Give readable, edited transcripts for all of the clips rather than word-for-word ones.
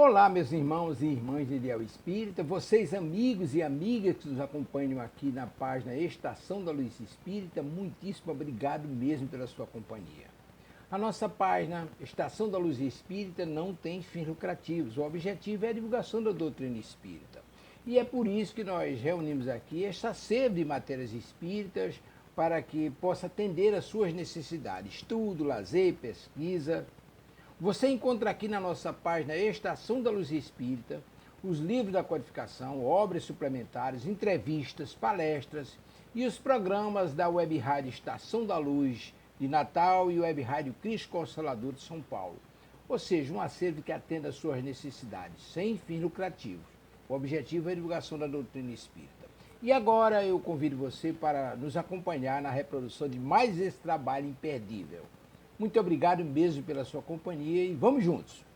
Olá, meus irmãos e irmãs de Ideal Espírita, vocês amigos e amigas que nos acompanham aqui na página Estação da Luz Espírita, muitíssimo obrigado mesmo pela sua companhia. A nossa página Estação da Luz Espírita não tem fins lucrativos, o objetivo é a divulgação da doutrina espírita. E é por isso que nós reunimos aqui esta sede de matérias espíritas para que possa atender às suas necessidades, estudo, lazer, pesquisa. Você encontra aqui na nossa página Estação da Luz Espírita os livros da codificação, obras suplementares, entrevistas, palestras e os programas da Web Rádio Estação da Luz de Natal e Web Rádio Cristo Consolador de São Paulo. Ou seja, um acervo que atenda às suas necessidades, sem fins lucrativos. O objetivo é a divulgação da doutrina espírita. E agora eu convido você para nos acompanhar na reprodução de mais esse trabalho imperdível. Muito obrigado mesmo pela sua companhia e vamos juntos.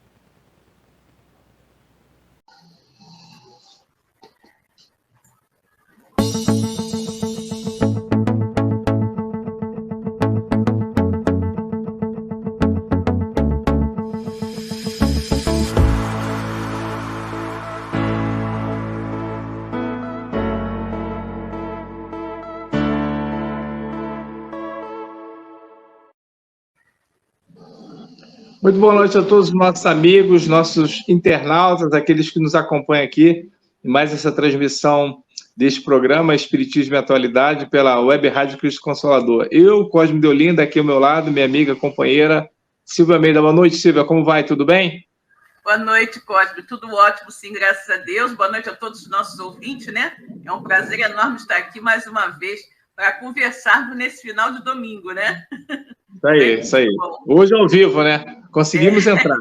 Muito boa noite a todos os nossos amigos, nossos internautas, aqueles que nos acompanham aqui em mais essa transmissão deste programa Espiritismo e Atualidade pela Web Rádio Cristo Consolador. Eu, Cosme de Olinda, aqui ao meu lado, minha amiga, companheira, Silvia Almeida. Boa noite, Silvia, como vai? Tudo bem? Boa noite, Cosme. Tudo ótimo, sim, graças a Deus. Boa noite a todos os nossos ouvintes, né? É um prazer enorme estar aqui mais uma vez para conversarmos nesse final de domingo, né? Isso aí. Hoje ao vivo, né? Conseguimos entrar.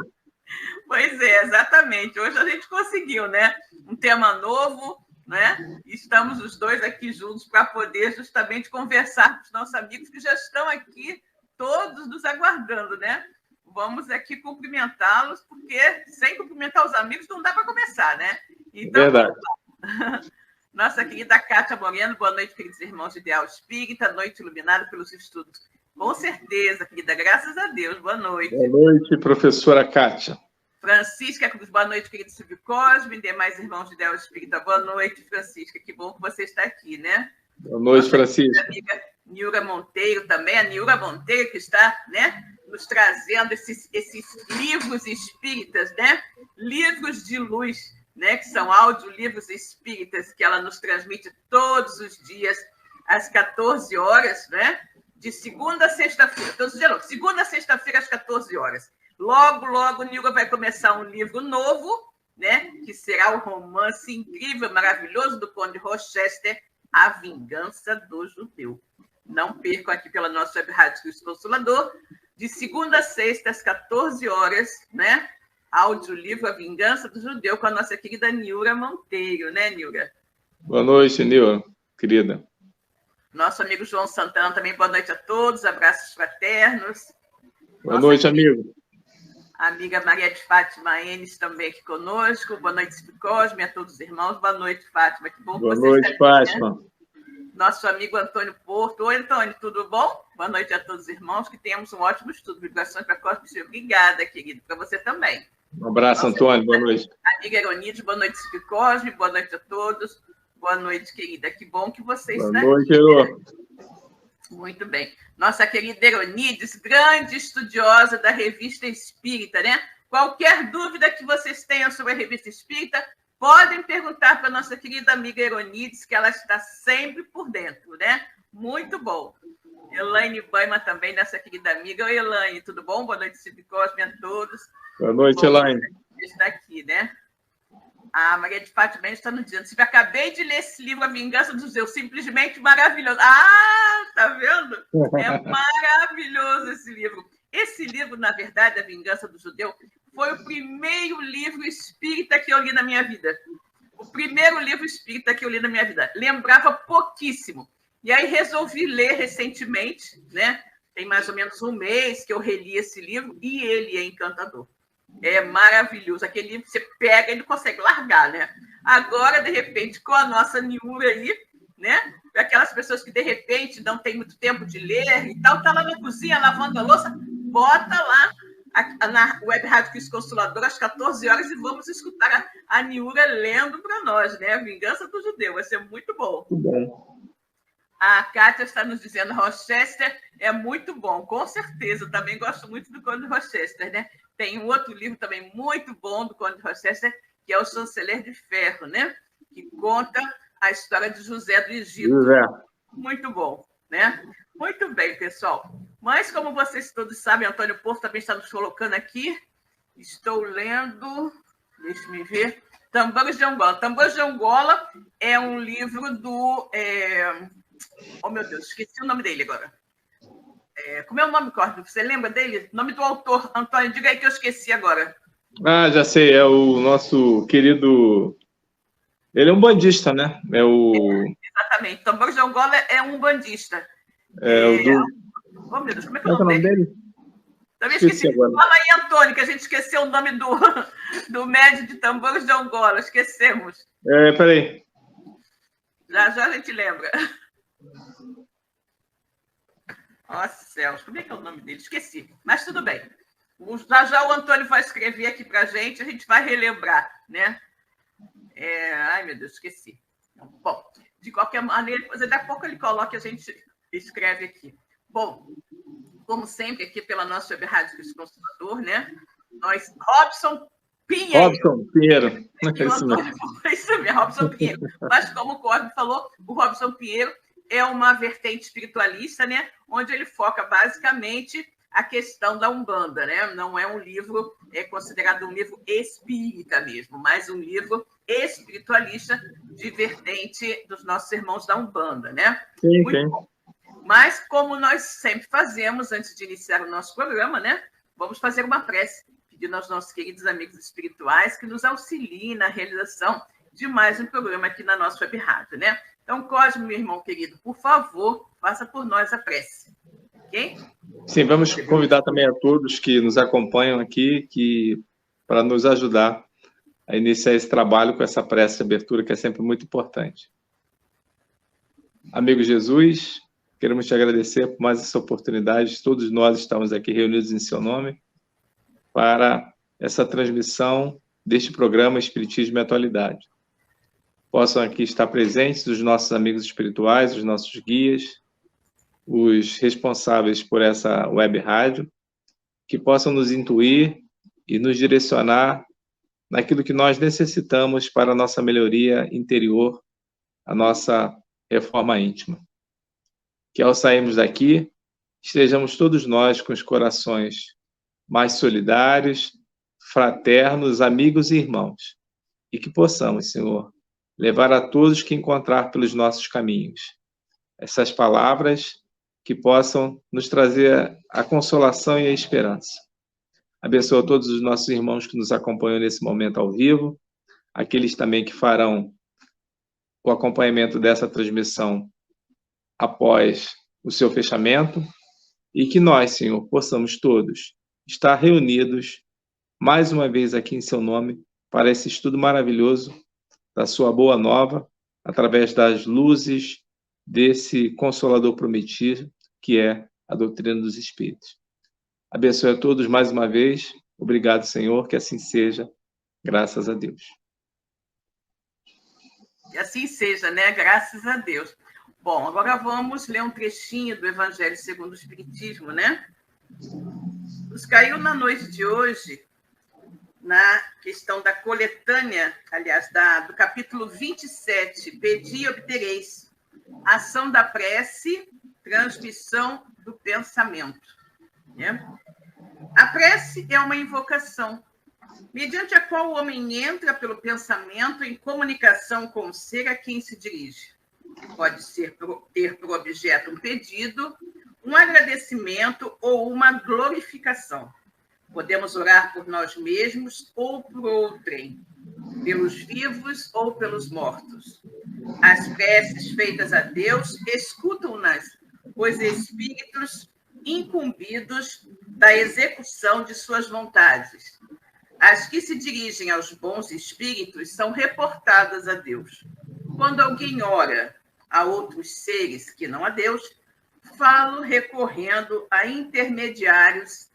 Pois é, exatamente. Hoje a gente conseguiu, né? Um tema novo, né? E estamos os dois aqui juntos para poder justamente conversar com os nossos amigos que já estão aqui, todos nos aguardando, né? Vamos aqui cumprimentá-los, porque sem cumprimentar os amigos não dá para começar, né? Então, verdade. Nossa querida Kátia Moreno, boa noite, queridos irmãos de Ideal Espírita, noite iluminada pelos estudos. Com certeza, querida, graças a Deus. Boa noite. Boa noite, professora Kátia. Francisca Cruz, boa noite, querido Silvio Cosme, demais irmãos de Ideal Espírita. Boa noite, Francisca, que bom que você está aqui, né? Boa noite, Francisca. Amiga Niura Monteiro também, a Niura Monteiro que está, né, nos trazendo esses livros espíritas, né? Livros de luz, né, que são audiolivros espíritas que ela nos transmite todos os dias às 14 horas, né? De segunda a sexta-feira, todos os dias, segunda a sexta-feira às 14 horas. Logo, Nilga vai começar um livro novo, né? Que será o romance incrível, maravilhoso do Conde Rochester, A Vingança do Judeu. Não percam aqui pela nossa web rádio Cristo Consolador, de segunda a sexta às 14 horas, né? Audiolivro A Vingança do Judeu com a nossa querida Niura Monteiro, né, Niura? Boa noite, Niura, querida. Nosso amigo João Santana também, boa noite a todos, abraços fraternos. Boa noite, amigo. A amiga Maria de Fátima Enes também aqui conosco. Boa noite, Silvio Cosme, a todos os irmãos. Boa noite, Fátima, que bom que você está aqui. Boa noite, Fátima. Né? Nosso amigo Antônio Porto. Oi, Antônio, tudo bom? Boa noite a todos os irmãos, que tenhamos um ótimo estudo. Vibrações para Cosme. Obrigada, querido, para você também. Um abraço, Antônio, boa noite. Amiga Eronide, boa noite, Silvio Cosme. Boa noite a todos. Boa noite, querida. Que bom que você está aqui. Boa noite, Elô. Muito bem. Nossa querida Eronides, grande estudiosa da Revista Espírita, né? Qualquer dúvida que vocês tenham sobre a Revista Espírita, podem perguntar para a nossa querida amiga Eronides, que ela está sempre por dentro, né? Muito bom. Elaine Baima também, nossa querida amiga. Oi, Elaine, tudo bom? Boa noite, Silvio Cosme, a todos. Boa noite, Elaine. Está aqui, né? A Maria de Fátima está nos dizendo. Silvia, acabei de ler esse livro, A Vingança dos Judeus, simplesmente maravilhoso. Ah, tá vendo? É maravilhoso esse livro. Esse livro, na verdade, A Vingança do Judeu, foi o primeiro livro espírita que eu li na minha vida. O primeiro livro espírita que eu li na minha vida. Lembrava pouquíssimo. E aí resolvi ler recentemente, né? Tem mais ou menos um mês que eu reli esse livro e ele é encantador. É maravilhoso. Aquele livro você pega e não consegue largar, né? Agora, de repente, com a nossa Niura aí, né? Para aquelas pessoas que, de repente, não têm muito tempo de ler e tal, tá lá na cozinha lavando a louça, bota lá na Web Rádio Cristo Consolador, às 14 horas, e vamos escutar a Niura lendo para nós, né? A Vingança do Judeu. Vai ser muito bom. Muito bom. A Kátia está nos dizendo, Rochester é muito bom, com certeza. Eu também gosto muito do Conde Rochester, né? Tem um outro livro também muito bom do Conde Rochester, que é o Chanceler de Ferro, né? Que conta a história de José do Egito. José. Muito bom, né? Muito bem, pessoal. Mas, como vocês todos sabem, Antônio Porto também está nos colocando aqui. Estou lendo, deixa-me ver, Tambores de Angola. Tambores de Angola é um livro do... Oh, meu Deus, esqueci o nome dele agora. Como é o nome, Córdoba? Você lembra dele? O nome do autor, Antônio, diga aí que eu esqueci agora. Ah, já sei, é o nosso querido... Ele é um bandista, né? Exatamente. Tambores de Angola é um bandista. Oh, meu Deus, como é que é o nome dele? Também esqueci. Fala aí, Antônio, que a gente esqueceu o nome do médio de Tambores de Angola. Esquecemos. Peraí. Já a gente lembra. Nossa, céus, como é que é o nome dele? Esqueci. Mas tudo bem. Já o Antônio vai escrever aqui para a gente vai relembrar, né? Ai, meu Deus, esqueci. Bom, de qualquer maneira, daqui a pouco ele coloca e a gente escreve aqui. Bom, como sempre, aqui pela nossa Web Rádio Cristo Consolador, né? Nós, Robson Pinheiro. Robson Pinheiro. Isso mesmo, Robson Pinheiro. Mas, como o Córdoba falou, o Robson Pinheiro é uma vertente espiritualista, né? Onde ele foca basicamente a questão da Umbanda, né? Não é um livro, é considerado um livro espírita mesmo, mas um livro espiritualista de vertente dos nossos irmãos da Umbanda, né? Sim, muito bom. Mas, como nós sempre fazemos, antes de iniciar o nosso programa, né? Vamos fazer uma prece, pedindo aos nossos queridos amigos espirituais que nos auxiliem na realização de mais um programa aqui na nossa Web Rádio, né? Então, Cosme, meu irmão querido, por favor, faça por nós a prece. Ok? Sim, vamos convidar também a todos que nos acompanham aqui para nos ajudar a iniciar esse trabalho com essa prece de abertura, que é sempre muito importante. Amigo Jesus, queremos te agradecer por mais essa oportunidade. Todos nós estamos aqui reunidos em seu nome para essa transmissão deste programa Espiritismo e Atualidade. Possam aqui estar presentes os nossos amigos espirituais, os nossos guias, os responsáveis por essa web rádio, que possam nos intuir e nos direcionar naquilo que nós necessitamos para a nossa melhoria interior, a nossa reforma íntima. Que ao sairmos daqui, estejamos todos nós com os corações mais solidários, fraternos, amigos e irmãos, e que possamos, Senhor, levar a todos que encontrar pelos nossos caminhos essas palavras que possam nos trazer a consolação e a esperança. Abençoa todos os nossos irmãos que nos acompanham nesse momento ao vivo, aqueles também que farão o acompanhamento dessa transmissão após o seu fechamento, e que nós, Senhor, possamos todos estar reunidos mais uma vez aqui em seu nome para esse estudo maravilhoso da sua boa nova, através das luzes desse Consolador prometido, que é a doutrina dos Espíritos. Abençoe a todos mais uma vez. Obrigado, Senhor, que assim seja. Graças a Deus. Que assim seja, né? Graças a Deus. Bom, agora vamos ler um trechinho do Evangelho segundo o Espiritismo, né? Nos caiu na noite de hoje, na questão da coletânea, aliás, do capítulo 27, Pedi e obtereis, ação da prece, transmissão do pensamento. Né? A prece é uma invocação, mediante a qual o homem entra pelo pensamento em comunicação com o ser a quem se dirige. Pode ter por objeto um pedido, um agradecimento ou uma glorificação. Podemos orar por nós mesmos ou por outrem, pelos vivos ou pelos mortos. As preces feitas a Deus escutam-nas os espíritos incumbidos da execução de suas vontades. As que se dirigem aos bons espíritos são reportadas a Deus. Quando alguém ora a outros seres que não a Deus, falo recorrendo a intermediários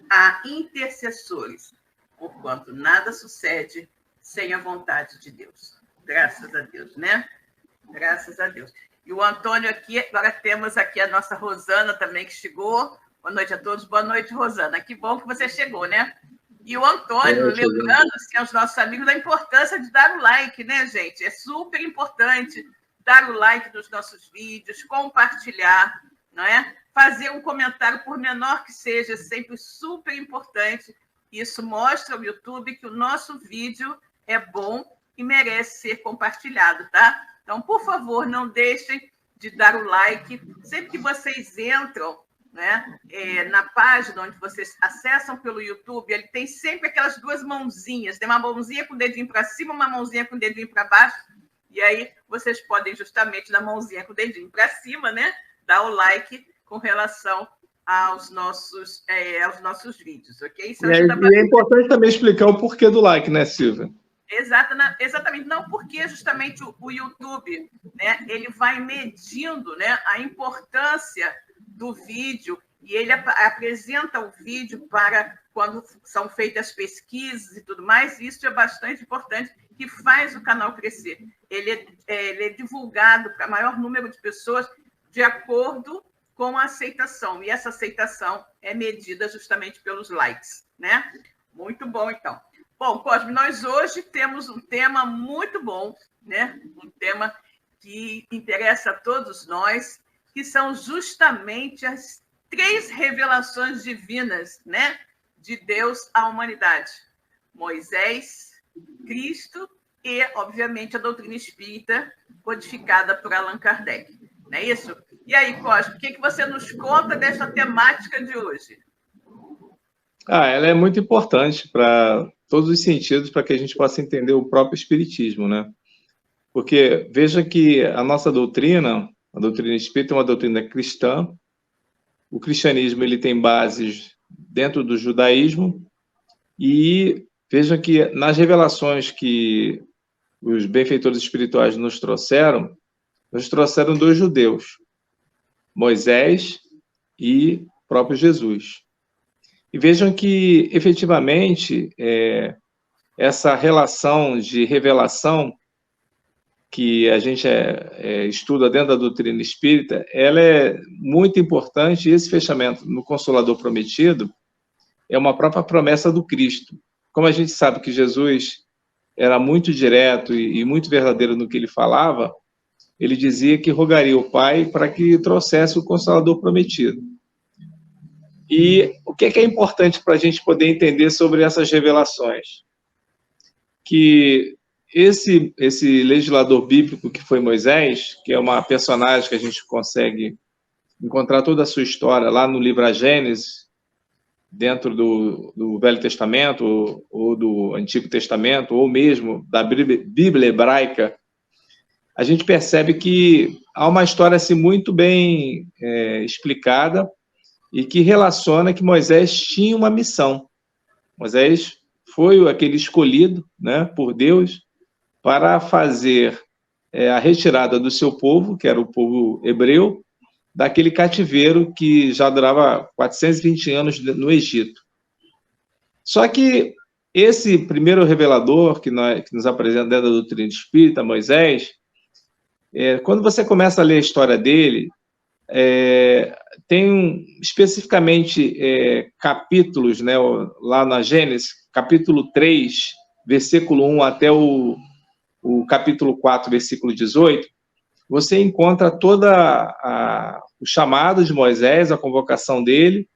há intercessores, porquanto nada sucede sem a vontade de Deus. Graças a Deus, né? Graças a Deus. E o Antônio aqui, agora temos aqui a nossa Rosana também, que chegou. Boa noite a todos. Boa noite, Rosana. Que bom que você chegou, né? E o Antônio, lembrando-se aos nossos amigos da importância de dar o like, né, gente? É super importante dar o like nos nossos vídeos, compartilhar, não é? Fazer um comentário, por menor que seja, é sempre super importante. Isso mostra ao YouTube que o nosso vídeo é bom e merece ser compartilhado, tá? Então, por favor, não deixem de dar o like. Sempre que vocês entram, né, na página onde vocês acessam pelo YouTube, ele tem sempre aquelas duas mãozinhas. Tem uma mãozinha com o dedinho para cima, uma mãozinha com o dedinho para baixo. E aí vocês podem justamente na mãozinha com o dedinho para cima, né, dar o like com relação aos nossos vídeos, ok? Isso é importante também explicar o porquê do like, né, Silvia? Exatamente. Não, porque justamente o YouTube, né, ele vai medindo, né, a importância do vídeo e ele apresenta o vídeo para quando são feitas pesquisas e tudo mais. Isso é bastante importante, que faz o canal crescer. Ele é divulgado para maior número de pessoas de acordo com a aceitação. E essa aceitação é medida justamente pelos likes, né? Muito bom, então. Bom, Cosme, nós hoje temos um tema muito bom, né? Um tema que interessa a todos nós, que são justamente as 3 revelações divinas, né, de Deus à humanidade. Moisés, Cristo e, obviamente, a doutrina espírita codificada por Allan Kardec. Não é isso? E aí, Cosme, o que você nos conta dessa temática de hoje? Ela é muito importante para todos os sentidos, para que a gente possa entender o próprio espiritismo, né? Porque veja que a nossa doutrina, a doutrina espírita, é uma doutrina cristã. O cristianismo ele tem bases dentro do judaísmo e veja que nas revelações que os benfeitores espirituais nos trouxeram 2 judeus, Moisés e próprio Jesus. E vejam que, efetivamente, essa relação de revelação que a gente estuda dentro da doutrina espírita, ela é muito importante, e esse fechamento no Consolador Prometido é uma própria promessa do Cristo. Como a gente sabe que Jesus era muito direto e muito verdadeiro no que ele falava, ele dizia que rogaria ao Pai para que trouxesse o Consolador Prometido. E o que é importante para a gente poder entender sobre essas revelações? Que esse legislador bíblico que foi Moisés, que é uma personagem que a gente consegue encontrar toda a sua história lá no livro A Gênesis, dentro do Velho Testamento, ou do Antigo Testamento, ou mesmo da Bíblia hebraica, a gente percebe que há uma história assim, muito bem explicada e que relaciona que Moisés tinha uma missão. Moisés foi aquele escolhido, né, por Deus para fazer a retirada do seu povo, que era o povo hebreu, daquele cativeiro que já durava 420 anos no Egito. Só que esse primeiro revelador que nos apresenta dentro da doutrina espírita, Moisés, quando você começa a ler a história dele, tem especificamente capítulos, né, lá na Gênesis, capítulo 3, versículo 1 até o capítulo 4, versículo 18, você encontra o chamado de Moisés, a convocação dele,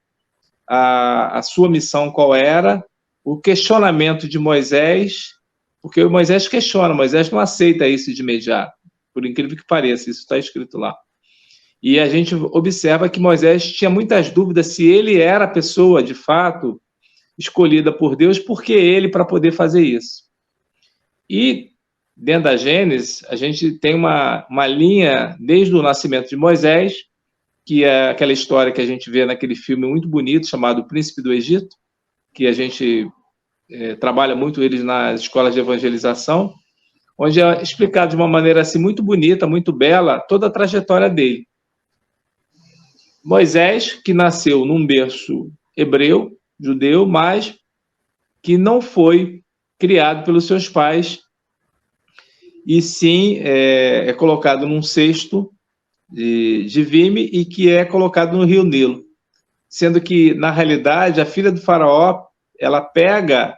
a sua missão qual era, o questionamento de Moisés, porque Moisés questiona, Moisés não aceita isso de imediato, por incrível que pareça, isso está escrito lá. E a gente observa que Moisés tinha muitas dúvidas se ele era a pessoa, de fato, escolhida por Deus, porque ele para poder fazer isso. E dentro da Gênesis, a gente tem uma linha desde o nascimento de Moisés, que é aquela história que a gente vê naquele filme muito bonito, chamado O Príncipe do Egito, que a gente trabalha muito eles nas escolas de evangelização, onde é explicado de uma maneira assim, muito bonita, muito bela, toda a trajetória dele. Moisés, que nasceu num berço hebreu, judeu, mas que não foi criado pelos seus pais, e sim é colocado num cesto de vime e que é colocado no rio Nilo. Sendo que, na realidade, a filha do faraó, ela pega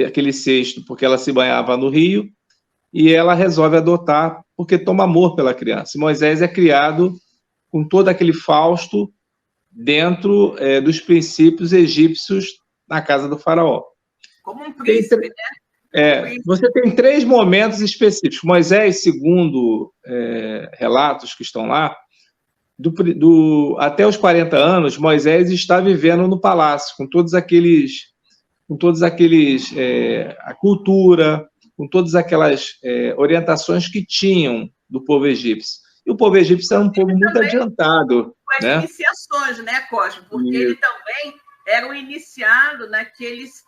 aquele cesto porque ela se banhava no rio e ela resolve adotar porque toma amor pela criança. Moisés é criado com todo aquele fausto dentro dos princípios egípcios na casa do faraó. Como um príncipe, né? Você tem 3 momentos específicos. Moisés, segundo relatos que estão lá, até os 40 anos, Moisés está vivendo no palácio, com todos aqueles a cultura, com todas aquelas orientações que tinham do povo egípcio. E o povo egípcio era um povo muito adiantado. Com as iniciações, né, Cosmo? Porque ele também era um iniciado naqueles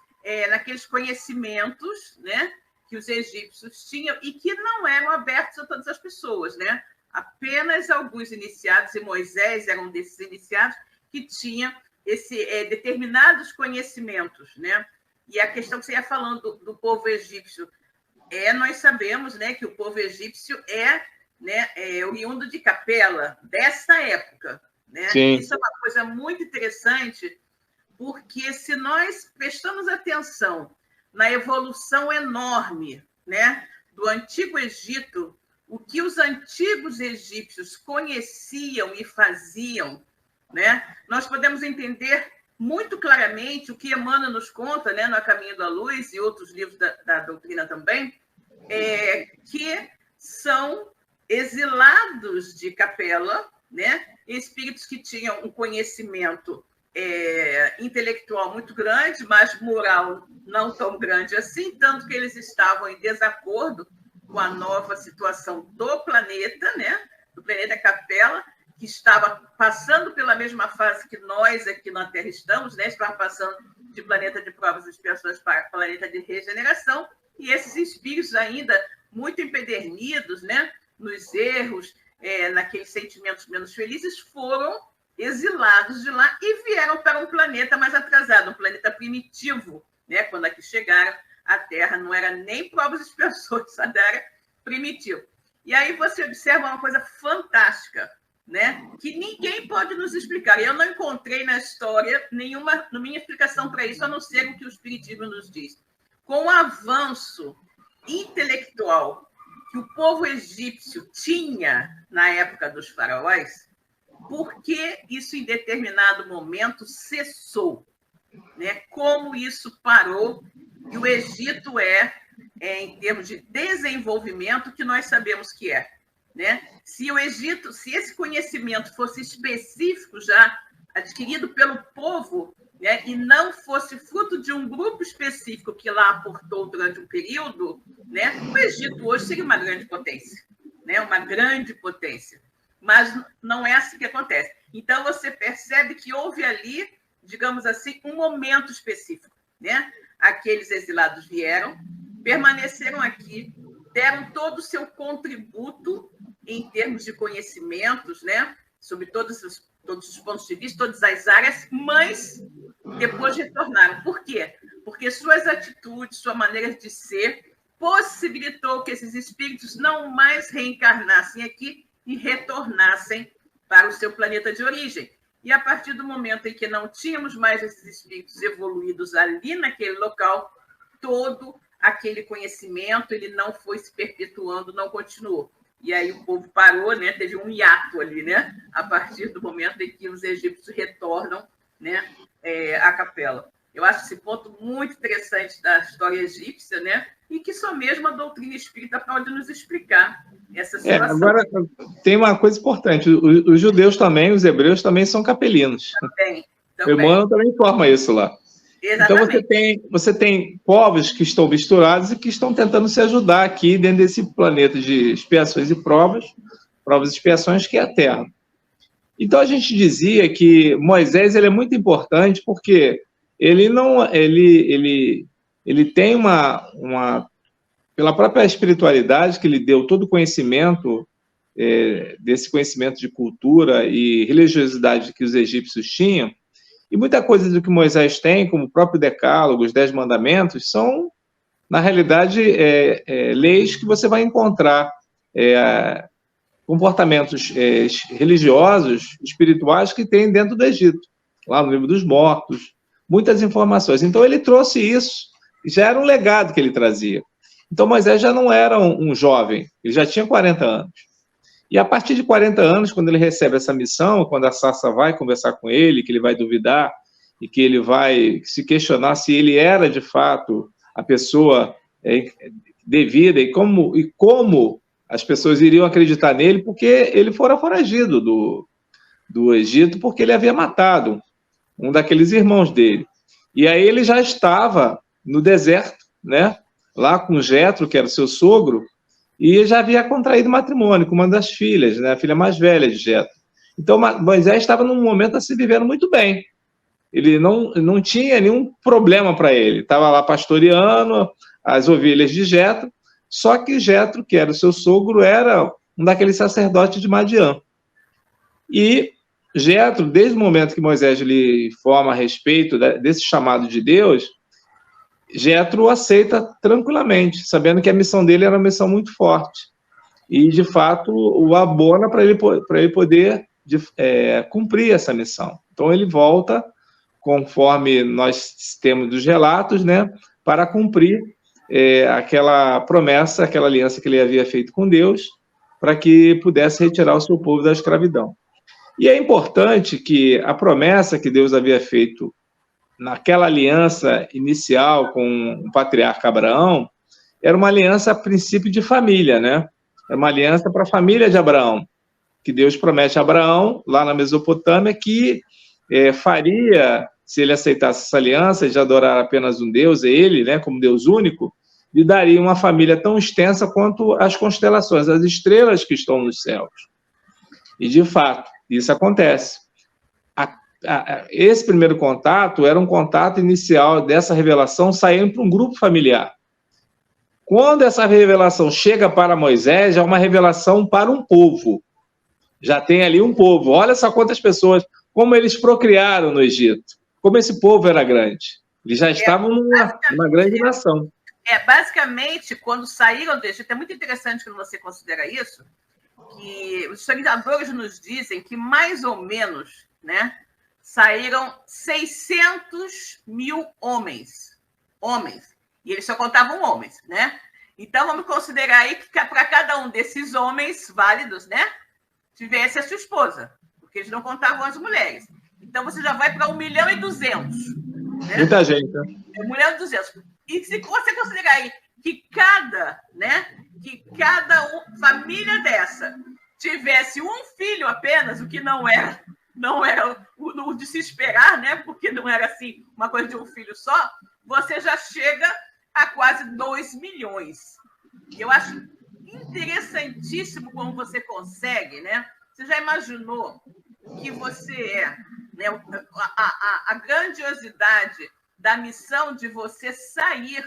conhecimentos, né, que os egípcios tinham e que não eram abertos a todas as pessoas, né? Apenas alguns iniciados, e Moisés era um desses iniciados, que tinha determinados conhecimentos, né? E a questão que você ia falando do povo egípcio, nós sabemos, né, que o povo egípcio é oriundo de Capela, dessa época, né? Isso é uma coisa muito interessante, porque se nós prestamos atenção na evolução enorme, né, do Antigo Egito, o que os antigos egípcios conheciam e faziam, né, nós podemos entender muito claramente o que Emmanuel nos conta, né, no A Caminho da Luz e outros livros da doutrina também, que são exilados de Capela, né, espíritos que tinham um conhecimento intelectual muito grande, mas moral não tão grande assim, tanto que eles estavam em desacordo com a nova situação do planeta, né, do planeta Capela, que estava passando pela mesma fase que nós aqui na Terra estamos, né, estava passando de planeta de provas e expiações para planeta de regeneração, e esses espíritos ainda muito empedernidos, né, nos erros, naqueles sentimentos menos felizes, foram exilados de lá e vieram para um planeta mais atrasado, um planeta primitivo, né? Quando aqui chegaram, a Terra não era nem provas e expiações, era primitivo. E aí você observa uma coisa fantástica, né? Que ninguém pode nos explicar. Eu não encontrei na história nenhuma explicação para isso, a não ser o que o Espiritismo nos diz. Com o avanço intelectual que o povo egípcio tinha na época dos faraós, por que isso em determinado momento cessou? Né? Como isso parou? E o Egito em termos de desenvolvimento, que nós sabemos que é. Né? Se o Egito, se esse conhecimento fosse específico já adquirido pelo povo, né, e não fosse fruto de um grupo específico que lá aportou durante um período, né, o Egito hoje seria uma grande potência, né, uma grande potência. Mas não é assim que acontece. Então, você percebe que houve ali, digamos assim, um momento específico. Né? Aqueles exilados vieram, permaneceram aqui, deram todo o seu contributo em termos de conhecimentos, né? Sobre todos os pontos de vista, todas as áreas, mas depois retornaram. Por quê? Porque suas atitudes, sua maneira de ser, possibilitou que esses espíritos não mais reencarnassem aqui e retornassem para o seu planeta de origem. E a partir do momento em que não tínhamos mais esses espíritos evoluídos ali naquele local, todo aquele conhecimento ele não foi se perpetuando, não continuou. E aí o povo parou, né? Teve um hiato ali, né? A partir do momento em que os egípcios retornam, né, à capela. Eu acho esse ponto muito interessante da história egípcia, né? E que só mesmo a doutrina espírita pode nos explicar essa situação. Agora, tem uma coisa importante. Os judeus também, os hebreus também são capelinos. Também. O Emmanuel também informa isso lá. Exatamente. Então, você tem povos que estão misturados e que estão tentando se ajudar aqui dentro desse planeta de expiações e provas e expiações que é a Terra. Então, a gente dizia que Moisés ele é muito importante porque ele tem pela própria espiritualidade que lhe deu todo o conhecimento, desse conhecimento de cultura e religiosidade que os egípcios tinham, E muita coisa do que Moisés tem, como o próprio Decálogo, os 10 Mandamentos, são, na realidade, leis que você vai encontrar, comportamentos religiosos, espirituais, que tem dentro do Egito, lá no Livro dos Mortos, muitas informações. Então, ele trouxe isso, já era um legado que ele trazia. Então, Moisés já não era um jovem, ele já tinha 40 anos. E a partir de 40 anos, quando ele recebe essa missão, quando a sarça vai conversar com ele, que ele vai duvidar e que ele vai se questionar se ele era, de fato, a pessoa devida e como as pessoas iriam acreditar nele, porque ele fora foragido do Egito, porque ele havia matado um daqueles irmãos dele. E aí ele já estava no deserto, né, lá com Jetro, que era o seu sogro, e já havia contraído matrimônio com uma das filhas, né, a filha mais velha de Jetro. Então Moisés estava num momento assim, vivendo muito bem. Ele não tinha nenhum problema para ele. Estava lá pastoreando as ovelhas de Jetro, só que Jetro, que era o seu sogro, era um daqueles sacerdotes de Madiã. E Jetro, desde o momento que Moisés lhe informa a respeito desse chamado de Deus, Jetro aceita tranquilamente, sabendo que a missão dele era uma missão muito forte. E, de fato, o abona para ele poder cumprir essa missão. Então, ele volta, conforme nós temos dos relatos, né, para cumprir aquela promessa, aquela aliança que ele havia feito com Deus, para que pudesse retirar o seu povo da escravidão. E é importante que a promessa que Deus havia feito naquela aliança inicial com o patriarca Abraão, era uma aliança a princípio de família, né? Era uma aliança para a família de Abraão, que Deus promete a Abraão, lá na Mesopotâmia, que faria, se ele aceitasse essa aliança de adorar apenas um Deus, ele, né, como Deus único, lhe daria uma família tão extensa quanto as constelações, as estrelas que estão nos céus. E, de fato, isso acontece. Esse primeiro contato era um contato inicial dessa revelação saindo para um grupo familiar. Quando essa revelação chega para Moisés, é uma revelação para um povo. Já tem ali um povo. Olha só quantas pessoas, como eles procriaram no Egito. Como esse povo era grande. Eles já estavam numa grande nação. Basicamente, quando saíram do Egito, é muito interessante quando você considera isso, que os historiadores nos dizem que mais ou menos, né, saíram 600 mil homens. E eles só contavam homens, né? Então, vamos considerar aí que para cada um desses homens válidos, né, tivesse a sua esposa, porque eles não contavam as mulheres. Então, você já vai para 1.200.000. Né? Muita gente, né? 1.200.000. E se você considerar aí que cada família dessa tivesse um filho apenas, o que não era o de se esperar, né? Porque não era assim uma coisa de um filho só, você já chega a quase 2 milhões. E eu acho interessantíssimo como você consegue, né? Você já imaginou que você né? A grandiosidade da missão de você sair,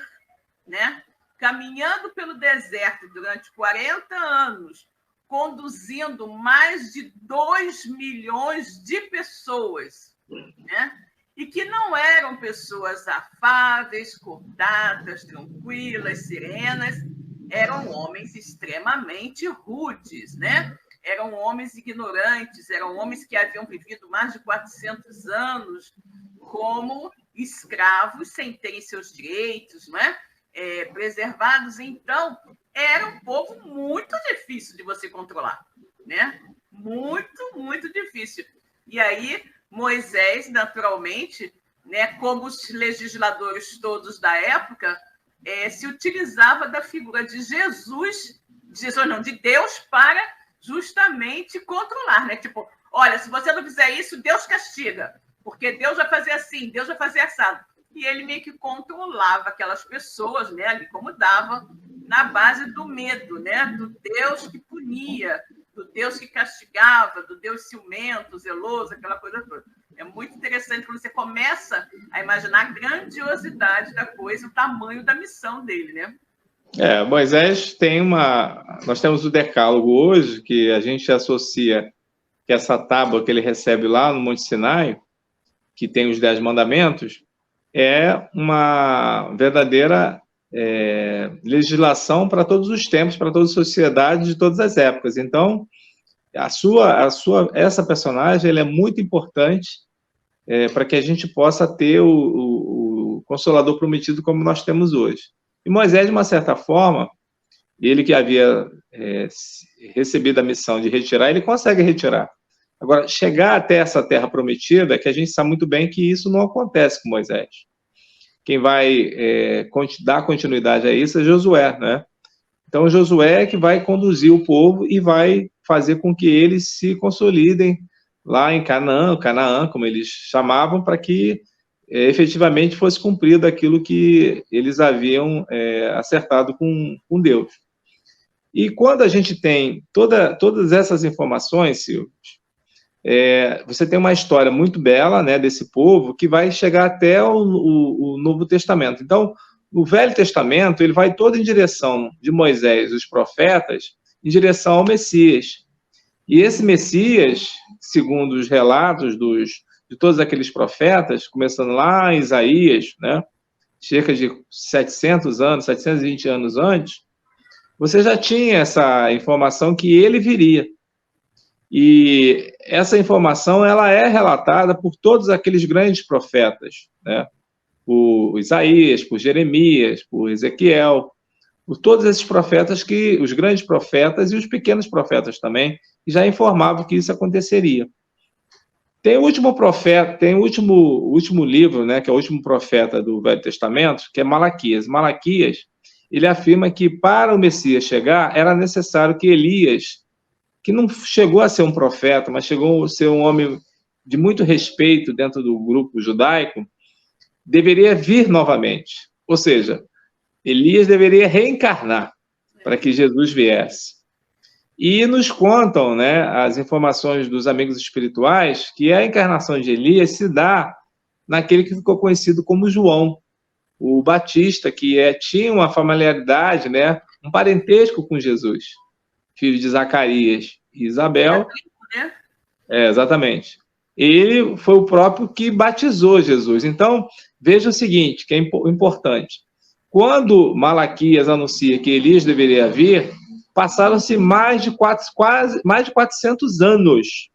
né? Caminhando pelo deserto durante 40 anos, conduzindo mais de 2 milhões de pessoas, né? E que não eram pessoas afáveis, cordatas, tranquilas, serenas, eram homens extremamente rudes, né? Eram homens ignorantes, eram homens que haviam vivido mais de 400 anos como escravos, sem terem seus direitos, né? Preservados. Então, era um povo muito difícil de você controlar, né? Muito, muito difícil. E aí, Moisés, naturalmente, né, como os legisladores todos da época, se utilizava da figura de de Deus, para justamente controlar, né? Tipo, olha, se você não fizer isso, Deus castiga, porque Deus vai fazer assim, Deus vai fazer assado. E ele meio que controlava aquelas pessoas, né, ali como dava, na base do medo, né, do Deus que punia, do Deus que castigava, do Deus ciumento, zeloso, aquela coisa toda. É muito interessante quando você começa a imaginar a grandiosidade da coisa, o tamanho da missão dele, né? Moisés tem nós temos o Decálogo hoje, que a gente associa que essa tábua que ele recebe lá no Monte Sinai, que tem os 10 mandamentos, é uma verdadeira legislação para todos os tempos, para todas as sociedades de todas as épocas. Então, essa personagem ela é muito importante para que a gente possa ter o Consolador prometido como nós temos hoje. E Moisés, de uma certa forma, ele que havia recebido a missão de retirar, ele consegue retirar. Agora, chegar até essa terra prometida, que a gente sabe muito bem que isso não acontece com Moisés. Quem vai dar continuidade a isso é Josué, né? Então, Josué é que vai conduzir o povo e vai fazer com que eles se consolidem lá em Canaã, como eles chamavam, para que efetivamente fosse cumprido aquilo que eles haviam acertado com Deus. E quando a gente tem todas essas informações, Silvio, você tem uma história muito bela, né, desse povo que vai chegar até o Novo Testamento. Então, o Velho Testamento ele vai todo em direção de Moisés, os profetas, em direção ao Messias. E esse Messias, segundo os relatos de todos aqueles profetas, começando lá em Isaías, né, cerca de 720 anos antes, você já tinha essa informação que ele viria. E essa informação ela é relatada por todos aqueles grandes profetas, né? Por Isaías, por Jeremias, por Ezequiel, por todos esses profetas, os grandes profetas e os pequenos profetas também, que já informavam que isso aconteceria. Tem o último profeta, tem o último livro, né, que é o último profeta do Velho Testamento, que é Malaquias. Malaquias, ele afirma que para o Messias chegar, era necessário que Elias, que não chegou a ser um profeta, mas chegou a ser um homem de muito respeito dentro do grupo judaico, deveria vir novamente. Ou seja, Elias deveria reencarnar para que Jesus viesse. E nos contam, né, as informações dos amigos espirituais que a encarnação de Elias se dá naquele que ficou conhecido como João, o Batista, que tinha uma familiaridade, né, um parentesco com Jesus, filho de Zacarias e Isabel. Exatamente. Ele foi o próprio que batizou Jesus. Então, veja o seguinte, que é importante. Quando Malaquias anuncia que Elias deveria vir, passaram-se mais de 400 anos,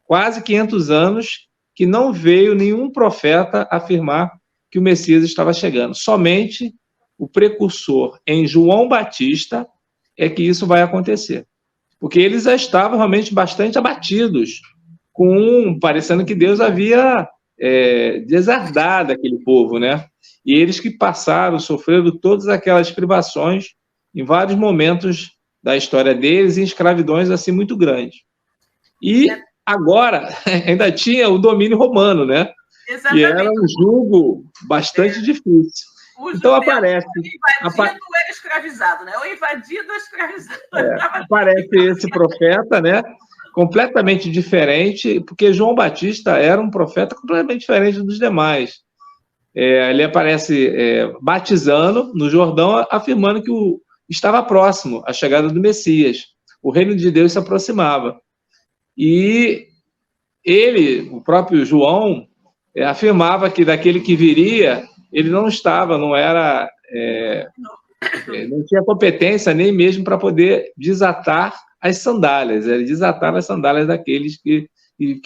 quase 500 anos, que não veio nenhum profeta afirmar que o Messias estava chegando. Somente o precursor em João Batista é que isso vai acontecer. Porque eles já estavam realmente bastante abatidos, parecendo que Deus havia deserdado aquele povo, né? E eles que sofreram todas aquelas privações em vários momentos da história deles, em escravidões assim muito grandes. E agora ainda tinha o domínio romano, né? Exatamente. E era um jugo bastante difícil. Então aparece... Invadido ou era escravizado, né? Ou invadido ou escravizado. Aparece esse profeta, né? Completamente diferente, porque João Batista era um profeta completamente diferente dos demais. Ele aparece batizando no Jordão, afirmando que estava próximo a chegada do Messias. O reino de Deus se aproximava. E ele, o próprio João, afirmava que daquele que viria, ele não tinha competência nem mesmo para poder desatar as sandálias, desatar as sandálias daqueles que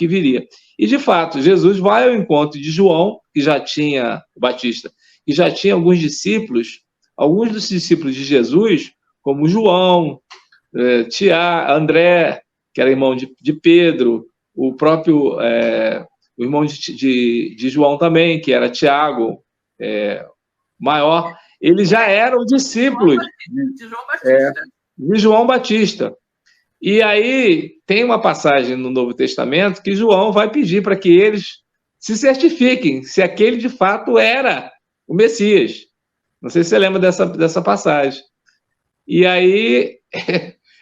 viria. E, de fato, Jesus vai ao encontro de João, o Batista, que já tinha alguns dos discípulos de Jesus, como João, André, que era irmão de Pedro, o próprio o irmão de João também, que era Tiago, maior, eles já eram discípulos de João Batista. E aí tem uma passagem no Novo Testamento que João vai pedir para que eles se certifiquem se aquele de fato era o Messias. Não sei se você lembra dessa passagem. E aí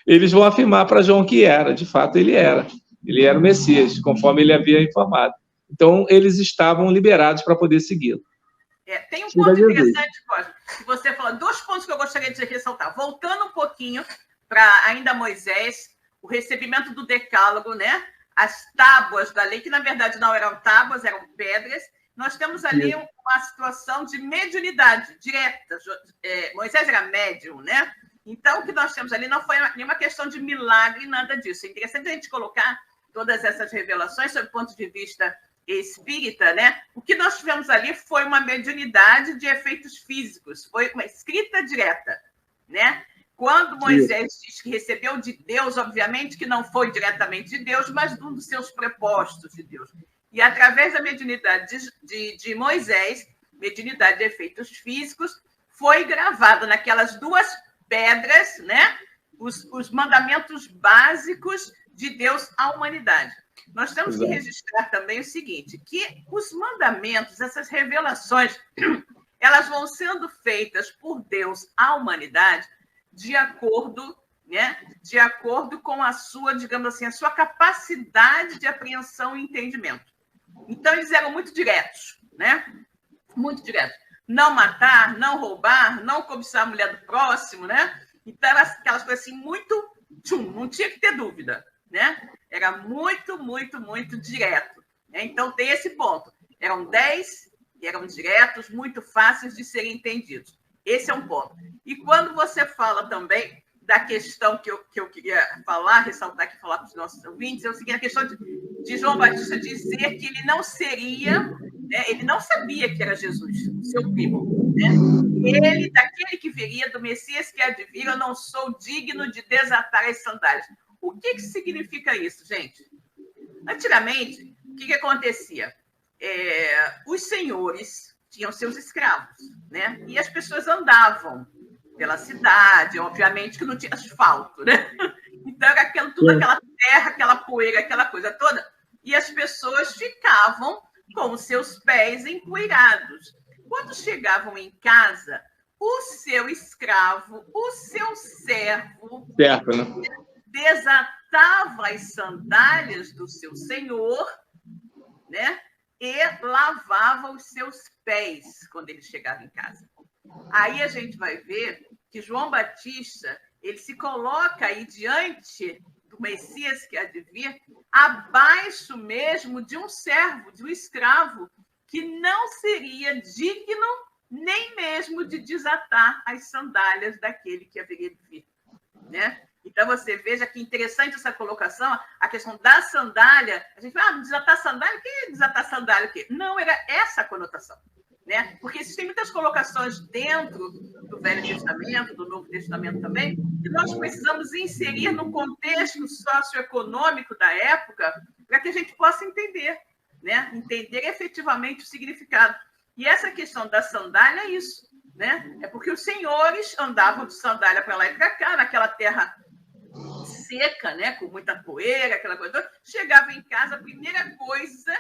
eles vão afirmar para João que era, de fato ele era. Ele era o Messias, conforme ele havia informado. Então eles estavam liberados para poder segui-lo. Tem um ponto interessante, Cosme, que você falou, 2 pontos que eu gostaria de ressaltar. Voltando um pouquinho para ainda Moisés, o recebimento do decálogo, né? as tábuas da lei, que na verdade não eram tábuas, eram pedras. Nós temos ali uma situação de mediunidade direta. Moisés era médium, né? Então, o que nós temos ali não foi nenhuma questão de milagre, nada disso. É interessante a gente colocar todas essas revelações sob o ponto de vista espírita, né? O que nós tivemos ali foi uma mediunidade de efeitos físicos, foi uma escrita direta, né? Quando Moisés diz que recebeu de Deus, obviamente que não foi diretamente de Deus, mas de um dos seus prepostos de Deus. E através da mediunidade de Moisés, mediunidade de efeitos físicos, foi gravado naquelas duas pedras, né? Os mandamentos básicos de Deus à humanidade. Nós temos que registrar também o seguinte, que os mandamentos, essas revelações, elas vão sendo feitas por Deus à humanidade de acordo, né? De acordo com a sua, digamos assim, a sua capacidade de apreensão e entendimento. Então, eles eram muito diretos, né? Muito diretos. Não matar, não roubar, não cobiçar a mulher do próximo, né? Então, aquelas coisas assim, muito... não tinha que ter dúvida, né? Era muito, muito, muito direto. Né? Então, tem esse ponto. Eram 10, eram diretos, muito fáceis de serem entendidos. Esse é um ponto. E quando você fala também da questão que eu queria falar, ressaltar aqui, falar para os nossos ouvintes, é o seguinte, a questão de João Batista dizer que ele não seria, né, ele não sabia que era Jesus, seu primo. Né? Ele, daquele que viria, do Messias que há de vir, eu não sou digno de desatar as sandálias. O que significa isso, gente? Antigamente, o que acontecia? Os senhores tinham seus escravos, né? E as pessoas andavam pela cidade, obviamente que não tinha asfalto, né? Então era tudo aquela terra, aquela poeira, aquela coisa toda, e as pessoas ficavam com os seus pés empoeirados. Quando chegavam em casa, o seu escravo, o seu servo, né? Desatava as sandálias do seu senhor, né? E lavava os seus pés quando ele chegava em casa. Aí a gente vai ver que João Batista, ele se coloca aí diante do Messias que há de vir, abaixo mesmo de um servo, de um escravo, que não seria digno nem mesmo de desatar as sandálias daquele que haveria de vir, né? Então, você veja que interessante essa colocação, a questão da sandália. A gente fala, desatar sandália? O que é desatar sandália? O quê? Não, era essa a conotação. Né? Porque existem muitas colocações dentro do Velho Testamento, do Novo Testamento também, que nós precisamos inserir no contexto socioeconômico da época para que a gente possa entender, né? Entender efetivamente o significado. E essa questão da sandália é isso. Né? É porque os senhores andavam de sandália para lá e para cá, naquela terra seca, né? Com muita poeira, aquela coisa toda. Chegava em casa, a primeira coisa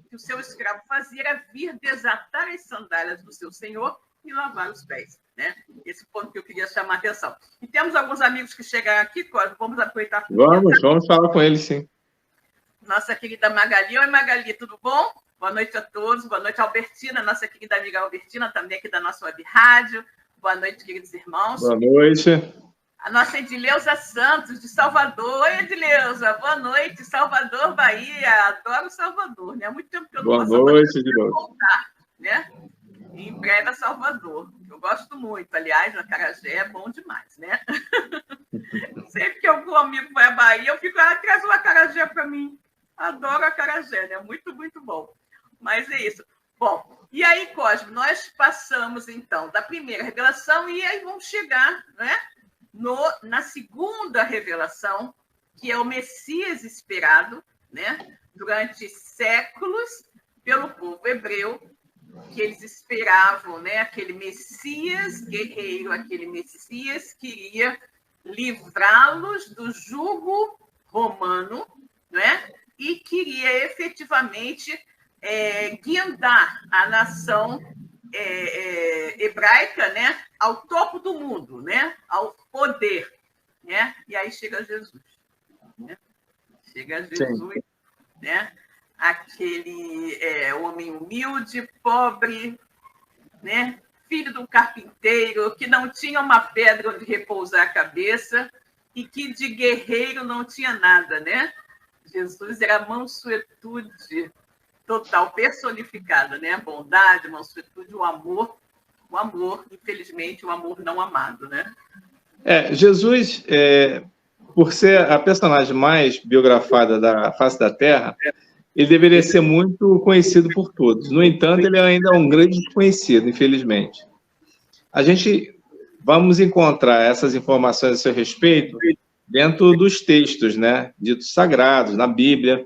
que o seu escravo fazia era vir desatar as sandálias do seu senhor e lavar os pés. Né? Esse ponto que eu queria chamar a atenção. E temos alguns amigos que chegaram aqui, vamos aproveitar. Vamos falar com eles, sim. Nossa querida Magali. Oi, Magali, tudo bom? Boa noite a todos. Boa noite, Albertina, nossa querida amiga Albertina, também aqui da nossa web rádio. Boa noite, queridos irmãos. Boa noite. A nossa Edileuza Santos, de Salvador. Oi, Edileuza. Boa noite, Salvador, Bahia. Adoro Salvador, né? Há muito tempo que eu não vou Boa noite, Edileuza. Voltar, né? Em breve a Salvador. Eu gosto muito. Aliás, a acarajé é bom demais, né? Sempre que algum amigo vai à Bahia, eu fico, traz uma acarajé para mim. Adoro acarajé, né? Muito, muito bom. Mas é isso. Bom, e aí, Cosme, nós passamos, então, da primeira revelação e aí vamos chegar, né, na segunda revelação, que é o Messias esperado, né, durante séculos pelo povo hebreu, que eles esperavam, né, aquele Messias guerreiro, aquele Messias que iria livrá-los do jugo romano, né, e queria efetivamente guindar a nação hebraica, né, ao topo do mundo, né, ao poder, né? E aí chega Jesus, né? Chega Jesus, sim, né? Aquele homem humilde, pobre, né? Filho de um carpinteiro que não tinha uma pedra onde repousar a cabeça e que de guerreiro não tinha nada, né? Jesus era mansuetude total, personificada, né? Bondade, mansuetude, o amor, infelizmente, o amor não amado, né? Jesus, por ser a personagem mais biografada da face da Terra, ele deveria ser muito conhecido por todos. No entanto, ele ainda é um grande desconhecido, infelizmente. A gente vamos encontrar essas informações a seu respeito dentro dos textos, né, ditos sagrados, na Bíblia,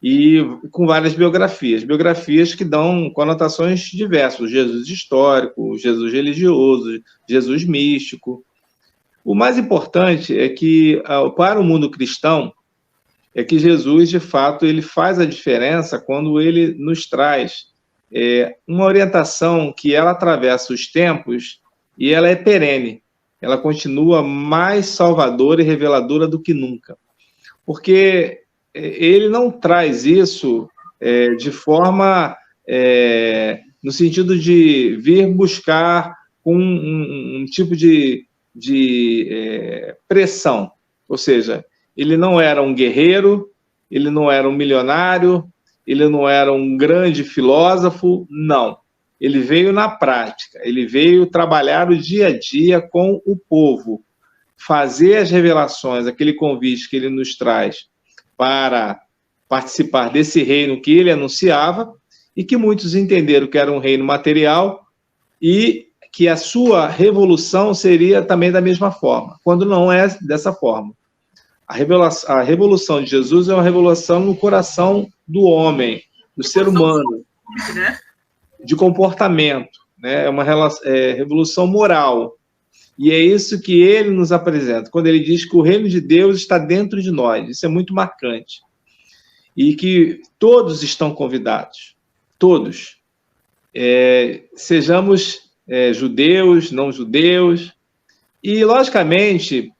e com várias biografias que dão conotações diversas, Jesus histórico, Jesus religioso, Jesus místico. O mais importante é que, para o mundo cristão, é que Jesus, de fato, ele faz a diferença quando ele nos traz uma orientação que ela atravessa os tempos e ela é perene. Ela continua mais salvadora e reveladora do que nunca. Porque ele não traz isso de forma no sentido de vir buscar um tipo de pressão. Ou seja, ele não era um guerreiro, ele não era um milionário, ele não era um grande filósofo, não. Ele veio na prática, ele veio trabalhar o dia a dia com o povo, fazer as revelações, aquele convite que ele nos traz para participar desse reino que ele anunciava e que muitos entenderam que era um reino material e que a sua revolução seria também da mesma forma, quando não é dessa forma. A revolução de Jesus é uma revolução no coração do homem, do ser humano, de comportamento, né? É uma revolução moral. E é isso que ele nos apresenta, quando ele diz que o reino de Deus está dentro de nós. Isso é muito marcante. E que todos estão convidados, todos. Sejamos judeus, não judeus. E, logicamente,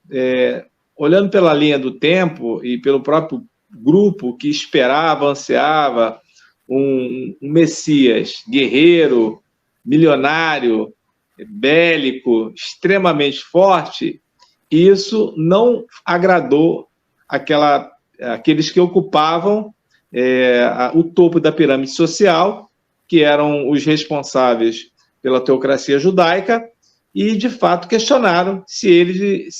olhando pela linha do tempo e pelo próprio grupo que esperava, ansiava um Messias guerreiro, milionário, bélico, extremamente forte, isso não agradou aqueles que ocupavam o topo da pirâmide social, que eram os responsáveis pela teocracia judaica, e, de fato, questionaram se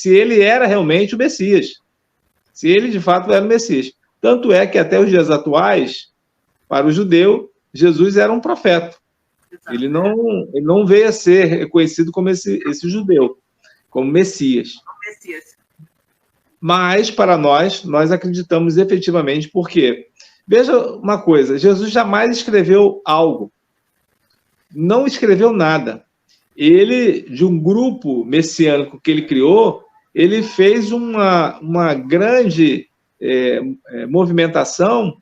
ele era realmente o Messias, se ele, de fato, era o Messias. Tanto é que, até os dias atuais, para o judeu, Jesus era um profeta. Ele não veio a ser reconhecido como esse judeu, como Messias. Mas, para nós acreditamos efetivamente, porque, veja uma coisa, Jesus jamais escreveu algo, não escreveu nada. Ele, de um grupo messiânico que ele criou, ele fez uma grande movimentação,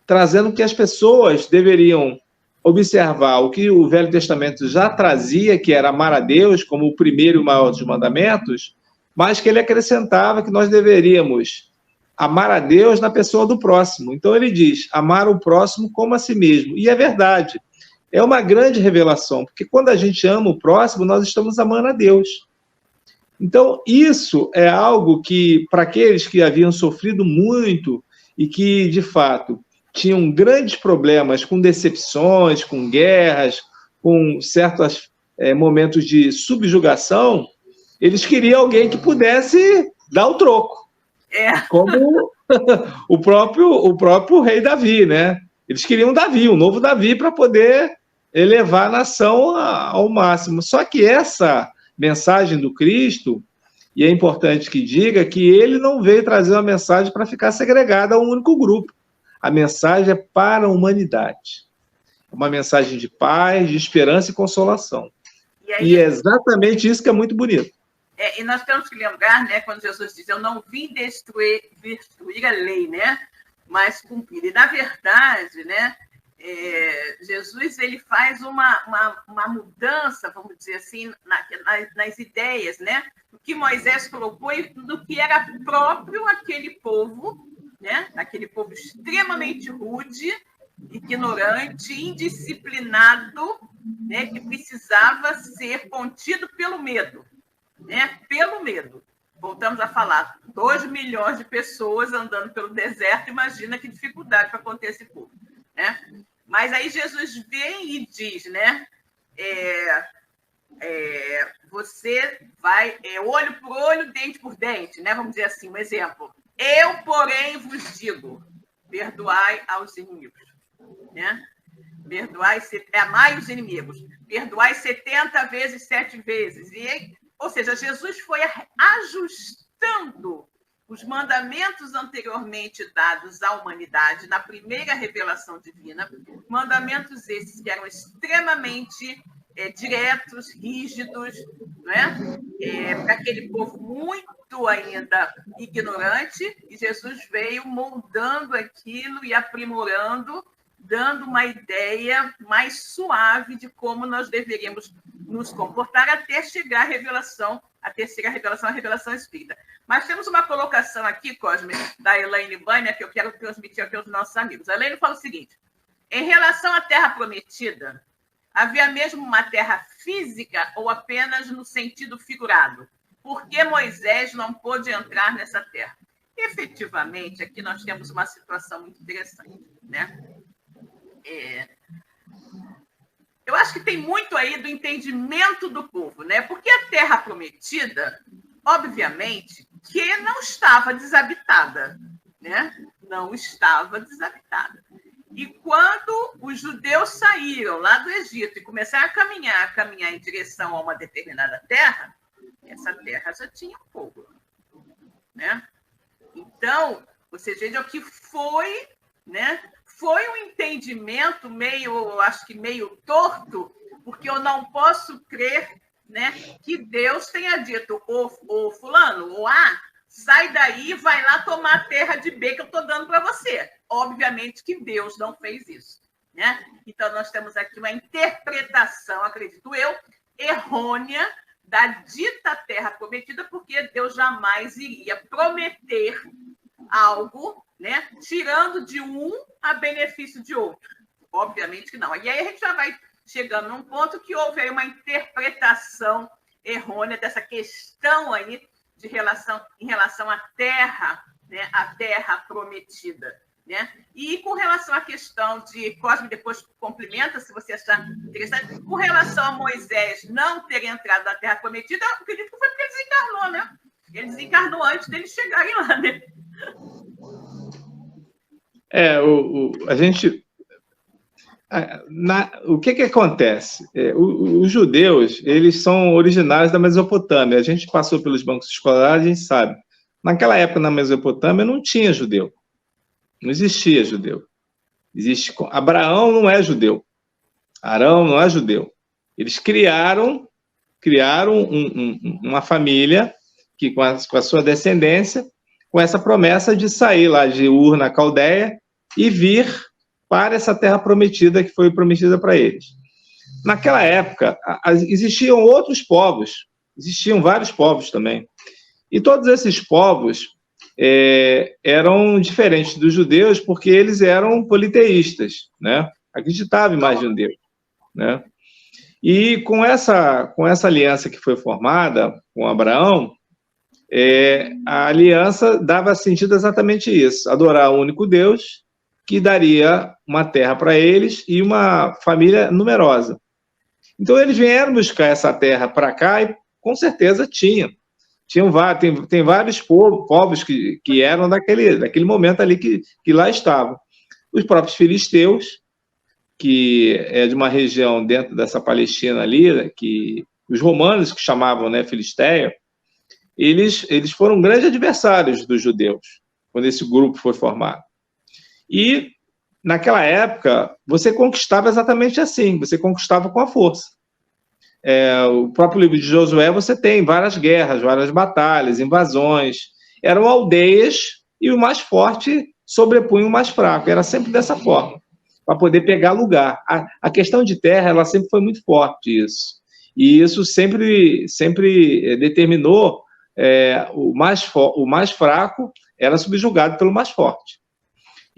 trazendo que as pessoas deveriam observar o que o Velho Testamento já trazia, que era amar a Deus como o primeiro e o maior dos mandamentos, mas que ele acrescentava que nós deveríamos amar a Deus na pessoa do próximo. Então ele diz, amar o próximo como a si mesmo. E é verdade. É uma grande revelação, porque quando a gente ama o próximo, nós estamos amando a Deus. Então, isso é algo que, para aqueles que haviam sofrido muito e que, de fato, tinham grandes problemas com decepções, com guerras, com certos momentos de subjugação, eles queriam alguém que pudesse dar o troco. Como o próprio rei Davi, né? Eles queriam Davi, um novo Davi, para poder elevar a nação ao máximo. Só que essa mensagem do Cristo, e é importante que diga que ele não veio trazer uma mensagem para ficar segregada a um único grupo. A mensagem é para a humanidade. É uma mensagem de paz, de esperança e consolação. E é exatamente isso que é muito bonito. E nós temos que lembrar, né, quando Jesus diz, eu não vim destruir a lei, né, mas cumprir. E, na verdade, né, Jesus ele faz uma mudança, vamos dizer assim, nas ideias, né, do que Moisés colocou e do que era próprio aquele povo, né, aquele povo extremamente rude, ignorante, indisciplinado, né, que precisava ser contido pelo medo. Pelo medo. voltamos a falar, 2 milhões de pessoas andando pelo deserto, imagina que dificuldade para conter esse povo, né? Mas aí Jesus vem e diz, né? Você vai olho por olho, dente por dente, né? Vamos dizer assim, um exemplo. Eu, porém, vos digo, perdoai aos inimigos, né? Amai os inimigos, perdoai 70 vezes, 7 vezes. Ou seja, Jesus foi ajustando os mandamentos anteriormente dados à humanidade na primeira revelação divina, mandamentos esses que eram extremamente diretos, rígidos, né? Para aquele povo muito ainda ignorante, e Jesus veio moldando aquilo e aprimorando, dando uma ideia mais suave de como nós deveríamos nos comportar até chegar a terceira revelação, a revelação espírita. Mas temos uma colocação aqui, Cosme, da Elaine Banner, que eu quero transmitir aqui aos nossos amigos. A Elaine fala o seguinte: em relação à Terra Prometida, havia mesmo uma terra física ou apenas no sentido figurado? Por que Moisés não pôde entrar nessa terra? Efetivamente, aqui nós temos uma situação muito interessante, né? Eu acho que tem muito aí do entendimento do povo, né? Porque a Terra Prometida, obviamente, que não estava desabitada, né? Não estava desabitada. E quando os judeus saíram lá do Egito e começaram a caminhar em direção a uma determinada terra, essa terra já tinha fogo, né? Então, vocês vejam que foi, né? Foi um entendimento meio torto, porque eu não posso crer, né, que Deus tenha dito, ô fulano, ou sai daí e vai lá tomar a terra de B que eu estou dando para você. Obviamente que Deus não fez isso, né? Então, nós temos aqui uma interpretação, acredito eu, errônea da dita terra prometida, porque Deus jamais iria prometer algo, né, tirando de um a benefício de outro. Obviamente que não. E aí a gente já vai chegando num ponto que houve aí uma interpretação errônea dessa questão aí em relação à terra, né, a terra prometida, né? E com relação à questão de Cosme, depois complementa, se você achar interessante, com relação a Moisés não ter entrado na terra prometida, eu acredito que foi porque ele desencarnou, né? Ele desencarnou antes deles chegarem lá, né? A gente... o que acontece? Os judeus, eles são originários da Mesopotâmia. A gente passou pelos bancos escolares, a gente sabe. Naquela época, na Mesopotâmia, não tinha judeu. Não existia judeu. Abraão não é judeu. Arão não é judeu. Eles criaram uma família que, com a sua descendência, com essa promessa de sair lá de Ur, na Caldeia, e vir para essa terra prometida que foi prometida para eles. Naquela época, existiam outros povos, existiam vários povos também. E todos esses povos eram diferentes dos judeus porque eles eram politeístas, né? Acreditavam mais em Deus, né? E com essa aliança que foi formada com Abraão, a aliança dava sentido exatamente isso, adorar o único Deus, que daria uma terra para eles e uma família numerosa. Então, eles vieram buscar essa terra para cá e, com certeza, tem vários povos que eram daquele momento ali que lá estavam. Os próprios filisteus, que é de uma região dentro dessa Palestina ali, que os romanos que chamavam, né, Filisteia, eles foram grandes adversários dos judeus, quando esse grupo foi formado. E, naquela época, você conquistava exatamente assim, você conquistava com a força. O próprio livro de Josué, você tem várias guerras, várias batalhas, invasões. Eram aldeias e o mais forte sobrepunha o mais fraco. Era sempre dessa forma, para poder pegar lugar. A questão de terra, ela sempre foi muito forte, isso. E isso sempre determinou o mais fraco era subjugado pelo mais forte.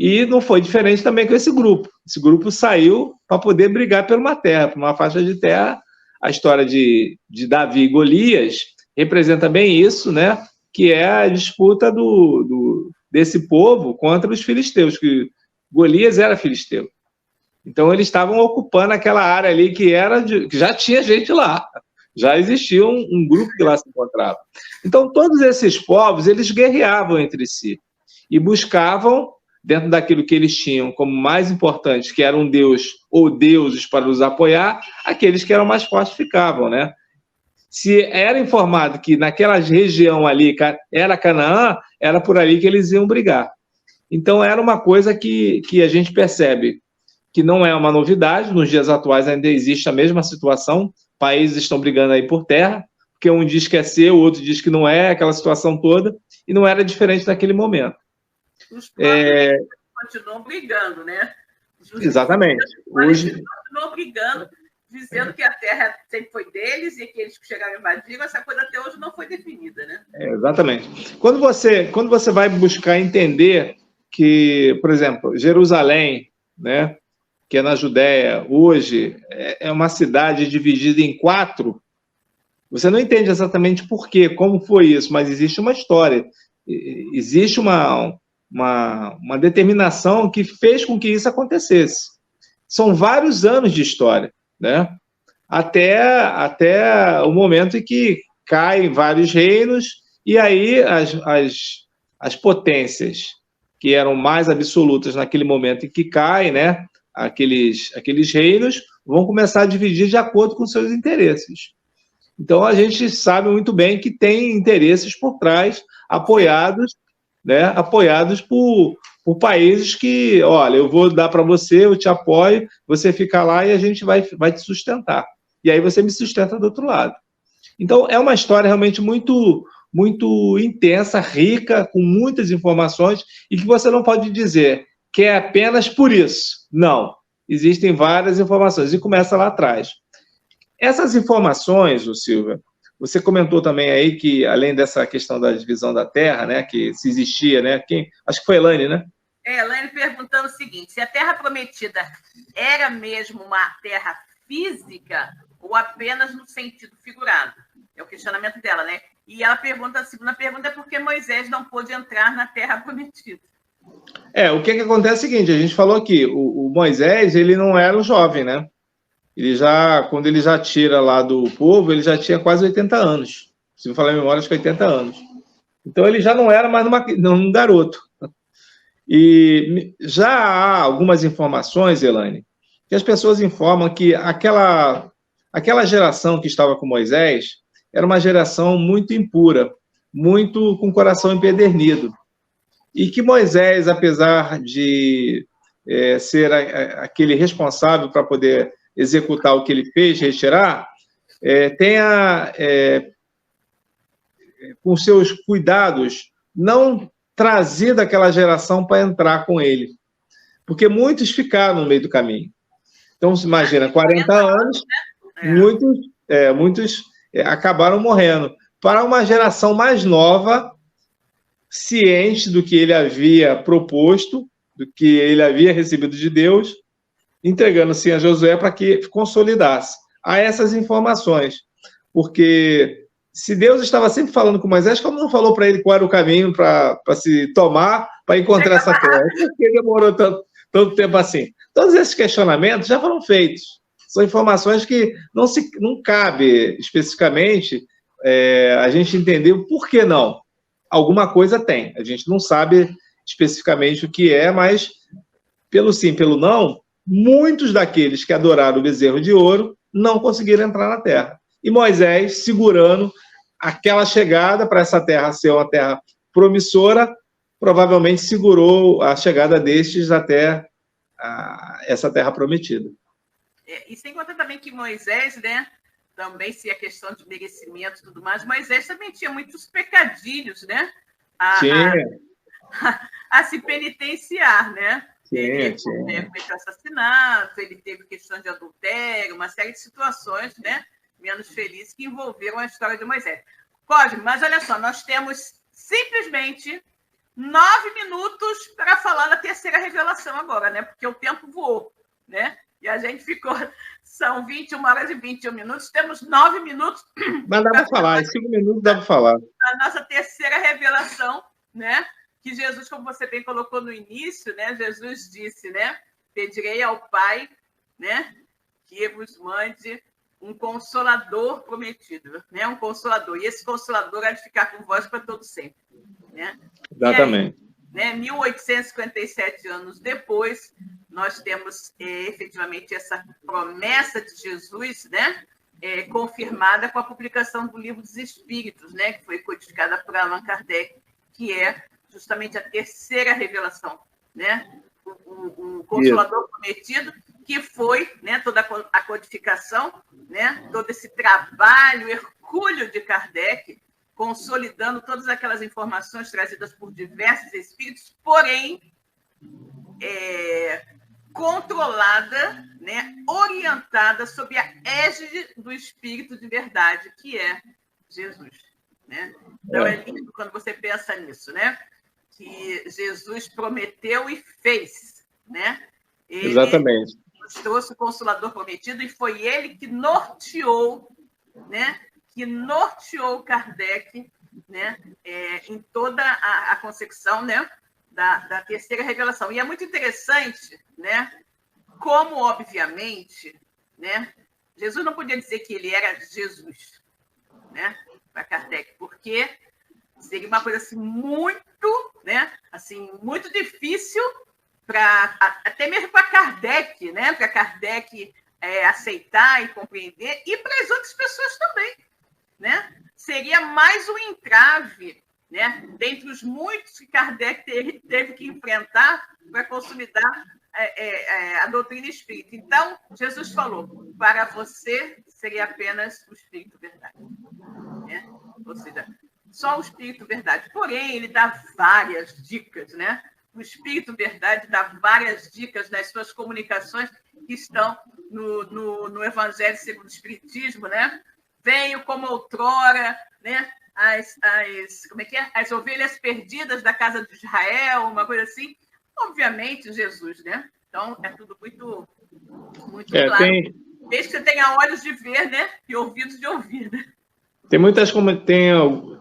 E não foi diferente também com esse grupo. Esse grupo saiu para poder brigar por uma terra, por uma faixa de terra. A história de Davi e Golias representa bem isso, né? que é a disputa desse povo contra os filisteus, que Golias era filisteu. Então, eles estavam ocupando aquela área ali que já tinha gente lá, já existia um grupo que lá se encontrava. Então, todos esses povos, eles guerreavam entre si e buscavam, dentro daquilo que eles tinham como mais importante, que era um deus ou deuses para os apoiar, aqueles que eram mais fortes ficavam, né? Se era informado que naquela região ali era Canaã, era por ali que eles iam brigar. Então, era uma coisa que a gente percebe que não é uma novidade, nos dias atuais ainda existe a mesma situação, países estão brigando aí por terra, porque um diz que é seu, o outro diz que não é, aquela situação toda, e não era diferente naquele momento. Os povos continuam brigando, né? Exatamente. Hoje continuam brigando, dizendo que a terra sempre foi deles e que eles que chegaram a invadir, essa coisa até hoje não foi definida, né? Exatamente. Quando você vai buscar entender que, por exemplo, Jerusalém, né, que é na Judéia, hoje é uma cidade dividida em 4, você não entende exatamente por quê, como foi isso, mas existe uma história, existe uma determinação que fez com que isso acontecesse. São vários anos de história, né? Até o momento em que caem vários reinos, e aí as potências que eram mais absolutas naquele momento em que caem, né? Aqueles reinos vão começar a dividir de acordo com seus interesses. Então, a gente sabe muito bem que tem interesses por trás, apoiados, né, apoiados por países que, olha, eu vou dar para você, eu te apoio, você fica lá e a gente vai te sustentar. E aí você me sustenta do outro lado. Então, é uma história realmente muito, muito intensa, rica, com muitas informações, e que você não pode dizer que é apenas por isso. Não. Existem várias informações. E começa lá atrás. Essas informações, Silvia, você comentou também aí que, além dessa questão da divisão da Terra, né, que se existia, né? Acho que foi Elaine, né? Elaine perguntando o seguinte: se a Terra Prometida era mesmo uma terra física ou apenas no sentido figurado? É o questionamento dela, né? E ela pergunta, a segunda pergunta é por que Moisés não pôde entrar na Terra Prometida? O que acontece é o seguinte, a gente falou aqui, o Moisés, ele não era um jovem, né? Quando ele já tira lá do povo, ele já tinha quase 80 anos. Se me falar em memória, acho que 80 anos. Então, ele já não era mais um garoto. E já há algumas informações, Elaine, que as pessoas informam que aquela geração que estava com Moisés era uma geração muito impura, muito com o coração empedernido. E que Moisés, apesar de ser aquele responsável para poder executar o que ele fez, retirar, tenha, com seus cuidados, não trazido aquela geração para entrar com ele. Porque muitos ficaram no meio do caminho. Então, se imagina, 40 anos, muitos acabaram morrendo. Para uma geração mais nova, ciente do que ele havia proposto, do que ele havia recebido de Deus, entregando-se a Josué para que consolidasse. Há essas informações, porque se Deus estava sempre falando com Moisés, como não falou para ele qual era o caminho para se tomar, para encontrar essa terra? Por que demorou tanto tempo assim? Todos esses questionamentos já foram feitos. São informações que não cabe especificamente a gente entender o porquê não. Alguma coisa tem. A gente não sabe especificamente o que é, mas pelo sim, pelo não, muitos daqueles que adoraram o bezerro de ouro não conseguiram entrar na terra. E Moisés, segurando aquela chegada para essa terra ser uma terra promissora, provavelmente segurou a chegada destes até essa terra prometida. E sem contar também que Moisés, né, também se a questão de merecimento e tudo mais, Moisés também tinha muitos pecadilhos, né, a se penitenciar, né? Ele cometeu assassinato, ele teve questão de adultério, uma série de situações, né, menos felizes que envolveram a história de Moisés. Cosme, mas olha só, nós temos simplesmente 9 minutos para falar da terceira revelação agora, né? Porque o tempo voou, né? E a gente ficou São 21 horas e 21 minutos. Temos 9 minutos. Mas dá para falar, em 5 minutos dá para falar. A nossa terceira revelação, né? Que Jesus, como você bem colocou no início, né? Jesus disse, né? Pedirei ao Pai, né? Que vos mande um consolador prometido, né? Um consolador. E esse consolador há de ficar com vós para todo sempre, né? Exatamente. E aí, né? 1857 anos depois, nós temos efetivamente essa promessa de Jesus, né? Confirmada com a publicação do Livro dos Espíritos, né? Que foi codificada por Allan Kardec, que é justamente a terceira revelação, né? O Consolador Prometido, que foi, né, toda a codificação, né, todo esse trabalho hercúleo de Kardec, consolidando todas aquelas informações trazidas por diversos espíritos, porém controlada, né, orientada sob a égide do Espírito de verdade, que é Jesus, né? Então é lindo quando você pensa nisso, né? Que Jesus prometeu e fez, né? Ele Exatamente. nos trouxe o Consolador Prometido e foi ele que norteou, né? Que norteou Kardec, né? Em toda a concepção, né? Da terceira revelação. E é muito interessante, né? Como, obviamente, né? Jesus não podia dizer que ele era Jesus, né? Para Kardec, porque seria uma coisa assim muito, né? Assim, muito difícil até mesmo para Kardec, né? Para Kardec aceitar e compreender, e para as outras pessoas também, né? Seria mais um entrave, né? Dentre os muitos que Kardec teve que enfrentar para consolidar a doutrina espírita. Então, Jesus falou: para você seria apenas o Espírito Verdade, né? Ou seja, só o Espírito Verdade. Porém, ele dá várias dicas, né? O Espírito Verdade dá várias dicas nas suas comunicações que estão no Evangelho segundo o Espiritismo, né? Venho como outrora, né? Como é que é? As ovelhas perdidas da casa de Israel, uma coisa assim. Obviamente, Jesus, né? Então, é tudo muito claro. Desde que você tenha olhos de ver, né? E ouvidos de ouvir, né? Tem muitas, como tem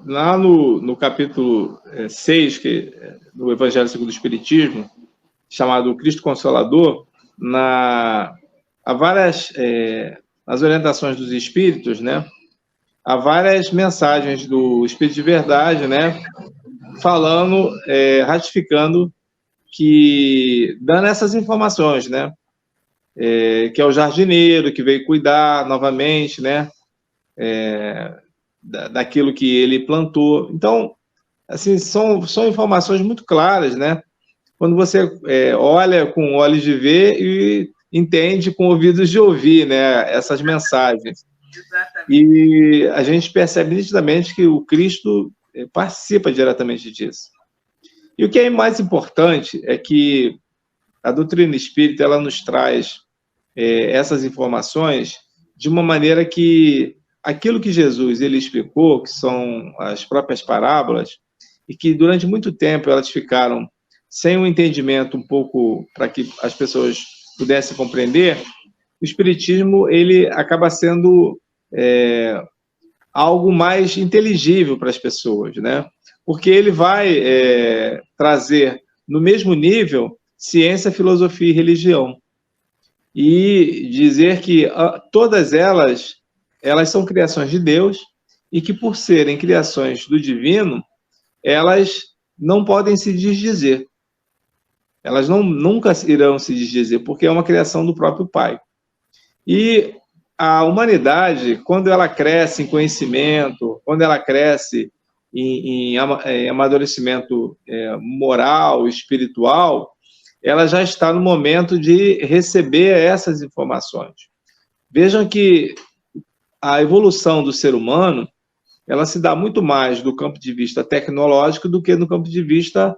lá no capítulo 6, do Evangelho segundo o Espiritismo, chamado Cristo Consolador, há várias, nas orientações dos Espíritos, né? Há várias mensagens do Espírito de Verdade, né? Falando, ratificando, dando essas informações, né? Que é o jardineiro que veio cuidar novamente, né? Daquilo que ele plantou. Então, assim, são informações muito claras, né? Quando você olha com olhos de ver e entende com ouvidos de ouvir, né? Essas mensagens. Exatamente. E a gente percebe nitidamente que o Cristo participa diretamente disso. E o que é mais importante é que a doutrina espírita ela nos traz essas informações de uma maneira que aquilo que Jesus ele explicou, que são as próprias parábolas, e que durante muito tempo elas ficaram sem um entendimento um pouco para que as pessoas pudessem compreender, o Espiritismo ele acaba sendo algo mais inteligível para as pessoas, né? Porque ele vai trazer no mesmo nível ciência, filosofia e religião. E dizer que todas elas são criações de Deus e que, por serem criações do divino, elas não podem se desdizer. Elas nunca irão se desdizer, porque é uma criação do próprio Pai. E a humanidade, quando ela cresce em conhecimento, quando ela cresce em amadurecimento moral, espiritual, ela já está no momento de receber essas informações. Vejam que a evolução do ser humano, ela se dá muito mais do campo de vista tecnológico do que no campo de vista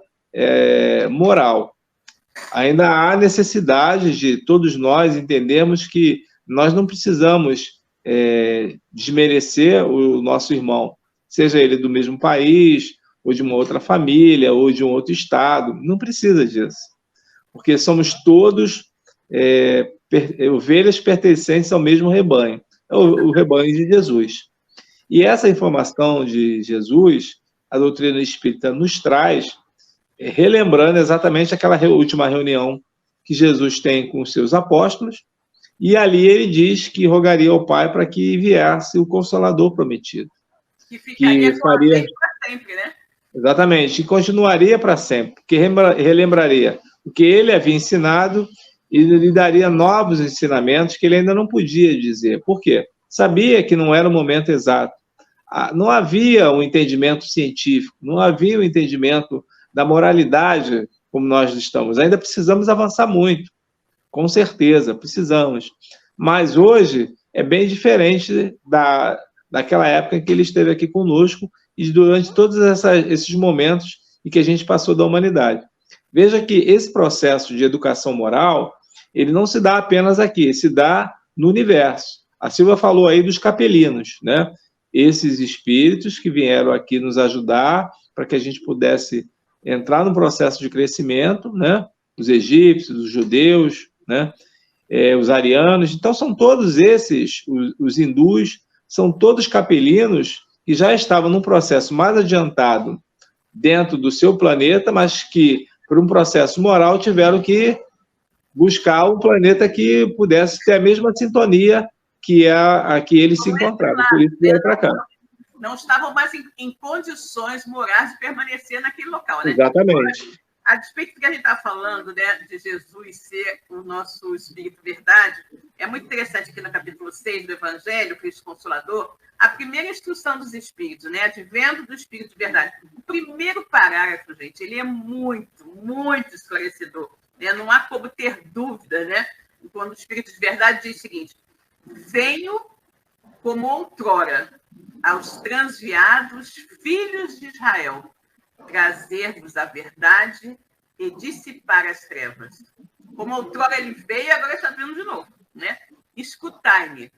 moral. Ainda há necessidade de todos nós entendermos que nós não precisamos desmerecer o nosso irmão, seja ele do mesmo país, ou de uma outra família, ou de um outro estado. Não precisa disso, porque somos todos ovelhas pertencentes ao mesmo rebanho, o rebanho de Jesus. E essa informação de Jesus, a doutrina espírita nos traz, relembrando exatamente aquela última reunião que Jesus tem com os seus apóstolos, e ali ele diz que rogaria ao Pai para que viesse o Consolador prometido. Que ficaria com a gente para sempre, né? Exatamente, e continuaria para sempre, que relembraria o que ele havia ensinado e lhe daria novos ensinamentos que ele ainda não podia dizer. Por quê? Sabia que não era o momento exato. Não havia um entendimento científico, não havia um entendimento da moralidade como nós estamos. Ainda precisamos avançar muito, com certeza, precisamos. Mas hoje é bem diferente daquela época em que ele esteve aqui conosco e durante todos esses momentos em que a gente passou da humanidade. Veja que esse processo de educação moral, ele não se dá apenas aqui, se dá no universo. A Silvia falou aí dos capelinos, né? Esses espíritos que vieram aqui nos ajudar para que a gente pudesse entrar no processo de crescimento, né? Os egípcios, os judeus, né? Os arianos. Então, são todos esses, os hindus, são todos capelinos que já estavam num processo mais adiantado dentro do seu planeta, mas que, por um processo moral, tiveram que buscar um planeta que pudesse ter a mesma sintonia que a que eles se encontravam. Por isso vieram para cá. Não estavam mais em condições morais de permanecer naquele local, né? Exatamente. A despeito do que a gente está falando, né, de Jesus ser o nosso Espírito Verdade, é muito interessante aqui no capítulo 6 do Evangelho, Cristo Consolador, a primeira instrução dos Espíritos, né, advento do Espírito de Verdade. O primeiro parágrafo, gente, ele é muito, muito esclarecedor. Né? Não há como ter dúvida, né? Quando o Espírito de Verdade diz o seguinte: venho como outrora aos transviados filhos de Israel, trazer-vos a verdade e dissipar as trevas. Como outrora ele veio, agora está vindo de novo, né? Escutai-me.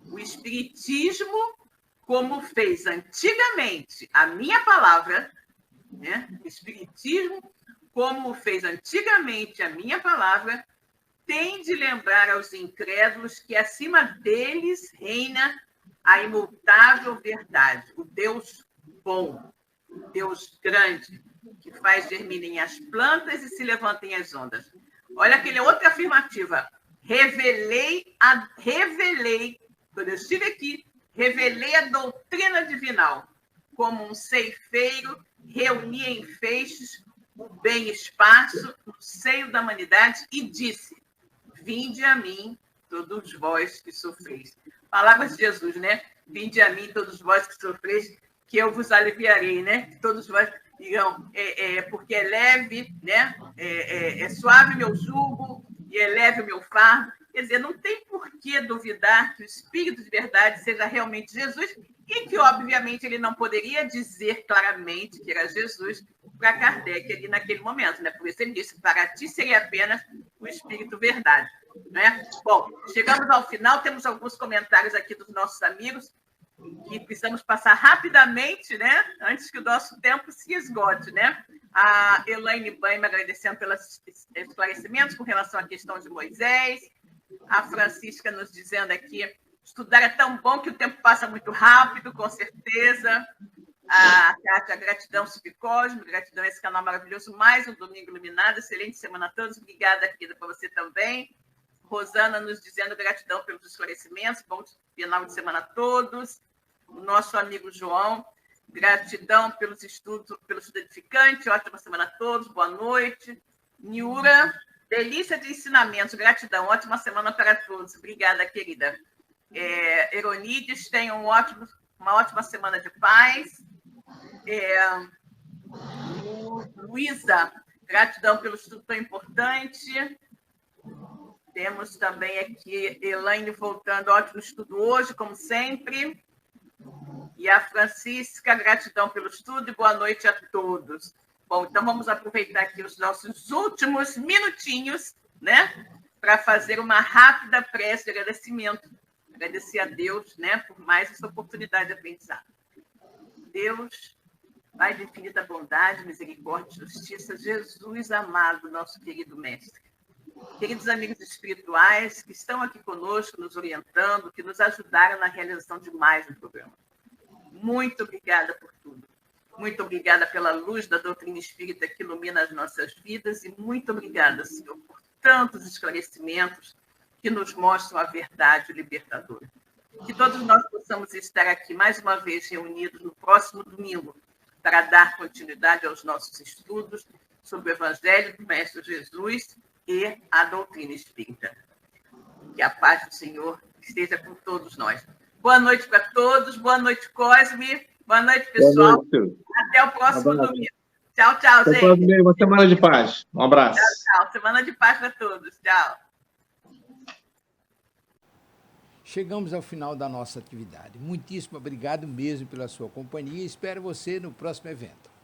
O Espiritismo, como fez antigamente a minha palavra, né? O Espiritismo, como fez antigamente a minha palavra, tem de lembrar aos incrédulos que acima deles reina a imutável verdade, o Deus bom, Deus grande, que faz germinem as plantas e se levantem as ondas. Olha aquela outra afirmativa. Revelei, quando eu estive aqui, revelei a doutrina divinal. Como um ceifeiro, reuni em feixes o bem esparso no seio da humanidade e disse: vinde a mim, todos vós que sofreis. Palavras de Jesus, né? Vinde a mim, todos vós que sofreis, que eu vos aliviarei, né? Todos vós dirão, porque é leve, né? É suave meu jugo e é leve o meu fardo. Quer dizer, não tem por que duvidar que o Espírito de Verdade seja realmente Jesus e que, obviamente, ele não poderia dizer claramente que era Jesus para Kardec ali naquele momento, né? Por isso ele disse: para ti seria apenas o Espírito Verdade, né? Bom, chegamos ao final, temos alguns comentários aqui dos nossos amigos que precisamos passar rapidamente, né? Antes que o nosso tempo se esgote, né? A Elaine Baima agradecendo pelos esclarecimentos com relação à questão de Moisés. A Francisca nos dizendo aqui: estudar é tão bom que o tempo passa muito rápido, com certeza. A Cátia, gratidão, Subcosmo, gratidão a esse canal maravilhoso. Mais um domingo iluminado, excelente semana a todos. Obrigada, querida, para você também. Rosana nos dizendo gratidão pelos esclarecimentos, bom final de semana a todos. O nosso amigo João, gratidão pelos estudos, pelo estudo edificante, ótima semana a todos, boa noite. Niura, delícia de ensinamentos, gratidão, ótima semana para todos. Obrigada, querida. Eronides, tenham uma ótima semana de paz. Luísa, gratidão pelo estudo tão importante. Temos também aqui Elaine voltando, ótimo estudo hoje, como sempre. E a Francisca, gratidão pelo estudo e boa noite a todos. Bom, então vamos aproveitar aqui os nossos últimos minutinhos, né, para fazer uma rápida prece de agradecimento. Agradecer a Deus, né, por mais essa oportunidade de aprendizado. Deus, Pai de infinita bondade, misericórdia e justiça, Jesus amado, nosso querido Mestre. queridos amigos espirituais que estão aqui conosco, nos orientando, que nos ajudaram na realização de mais um programa. Muito obrigada por tudo. Muito obrigada pela luz da doutrina espírita que ilumina as nossas vidas e muito obrigada, Senhor, por tantos esclarecimentos que nos mostram a verdade libertadora. Que todos nós possamos estar aqui mais uma vez reunidos no próximo domingo para dar continuidade aos nossos estudos sobre o Evangelho do Mestre Jesus e a doutrina espírita. Que a paz do Senhor esteja com todos nós. Boa noite para todos, boa noite, Cosme, boa noite, pessoal. Boa noite. Até o próximo domingo. Tchau, tchau, gente. Até uma semana de paz. Um abraço. Tchau, tchau. Semana de paz para todos. Tchau. Chegamos ao final da nossa atividade. Muitíssimo obrigado mesmo pela sua companhia e espero você no próximo evento.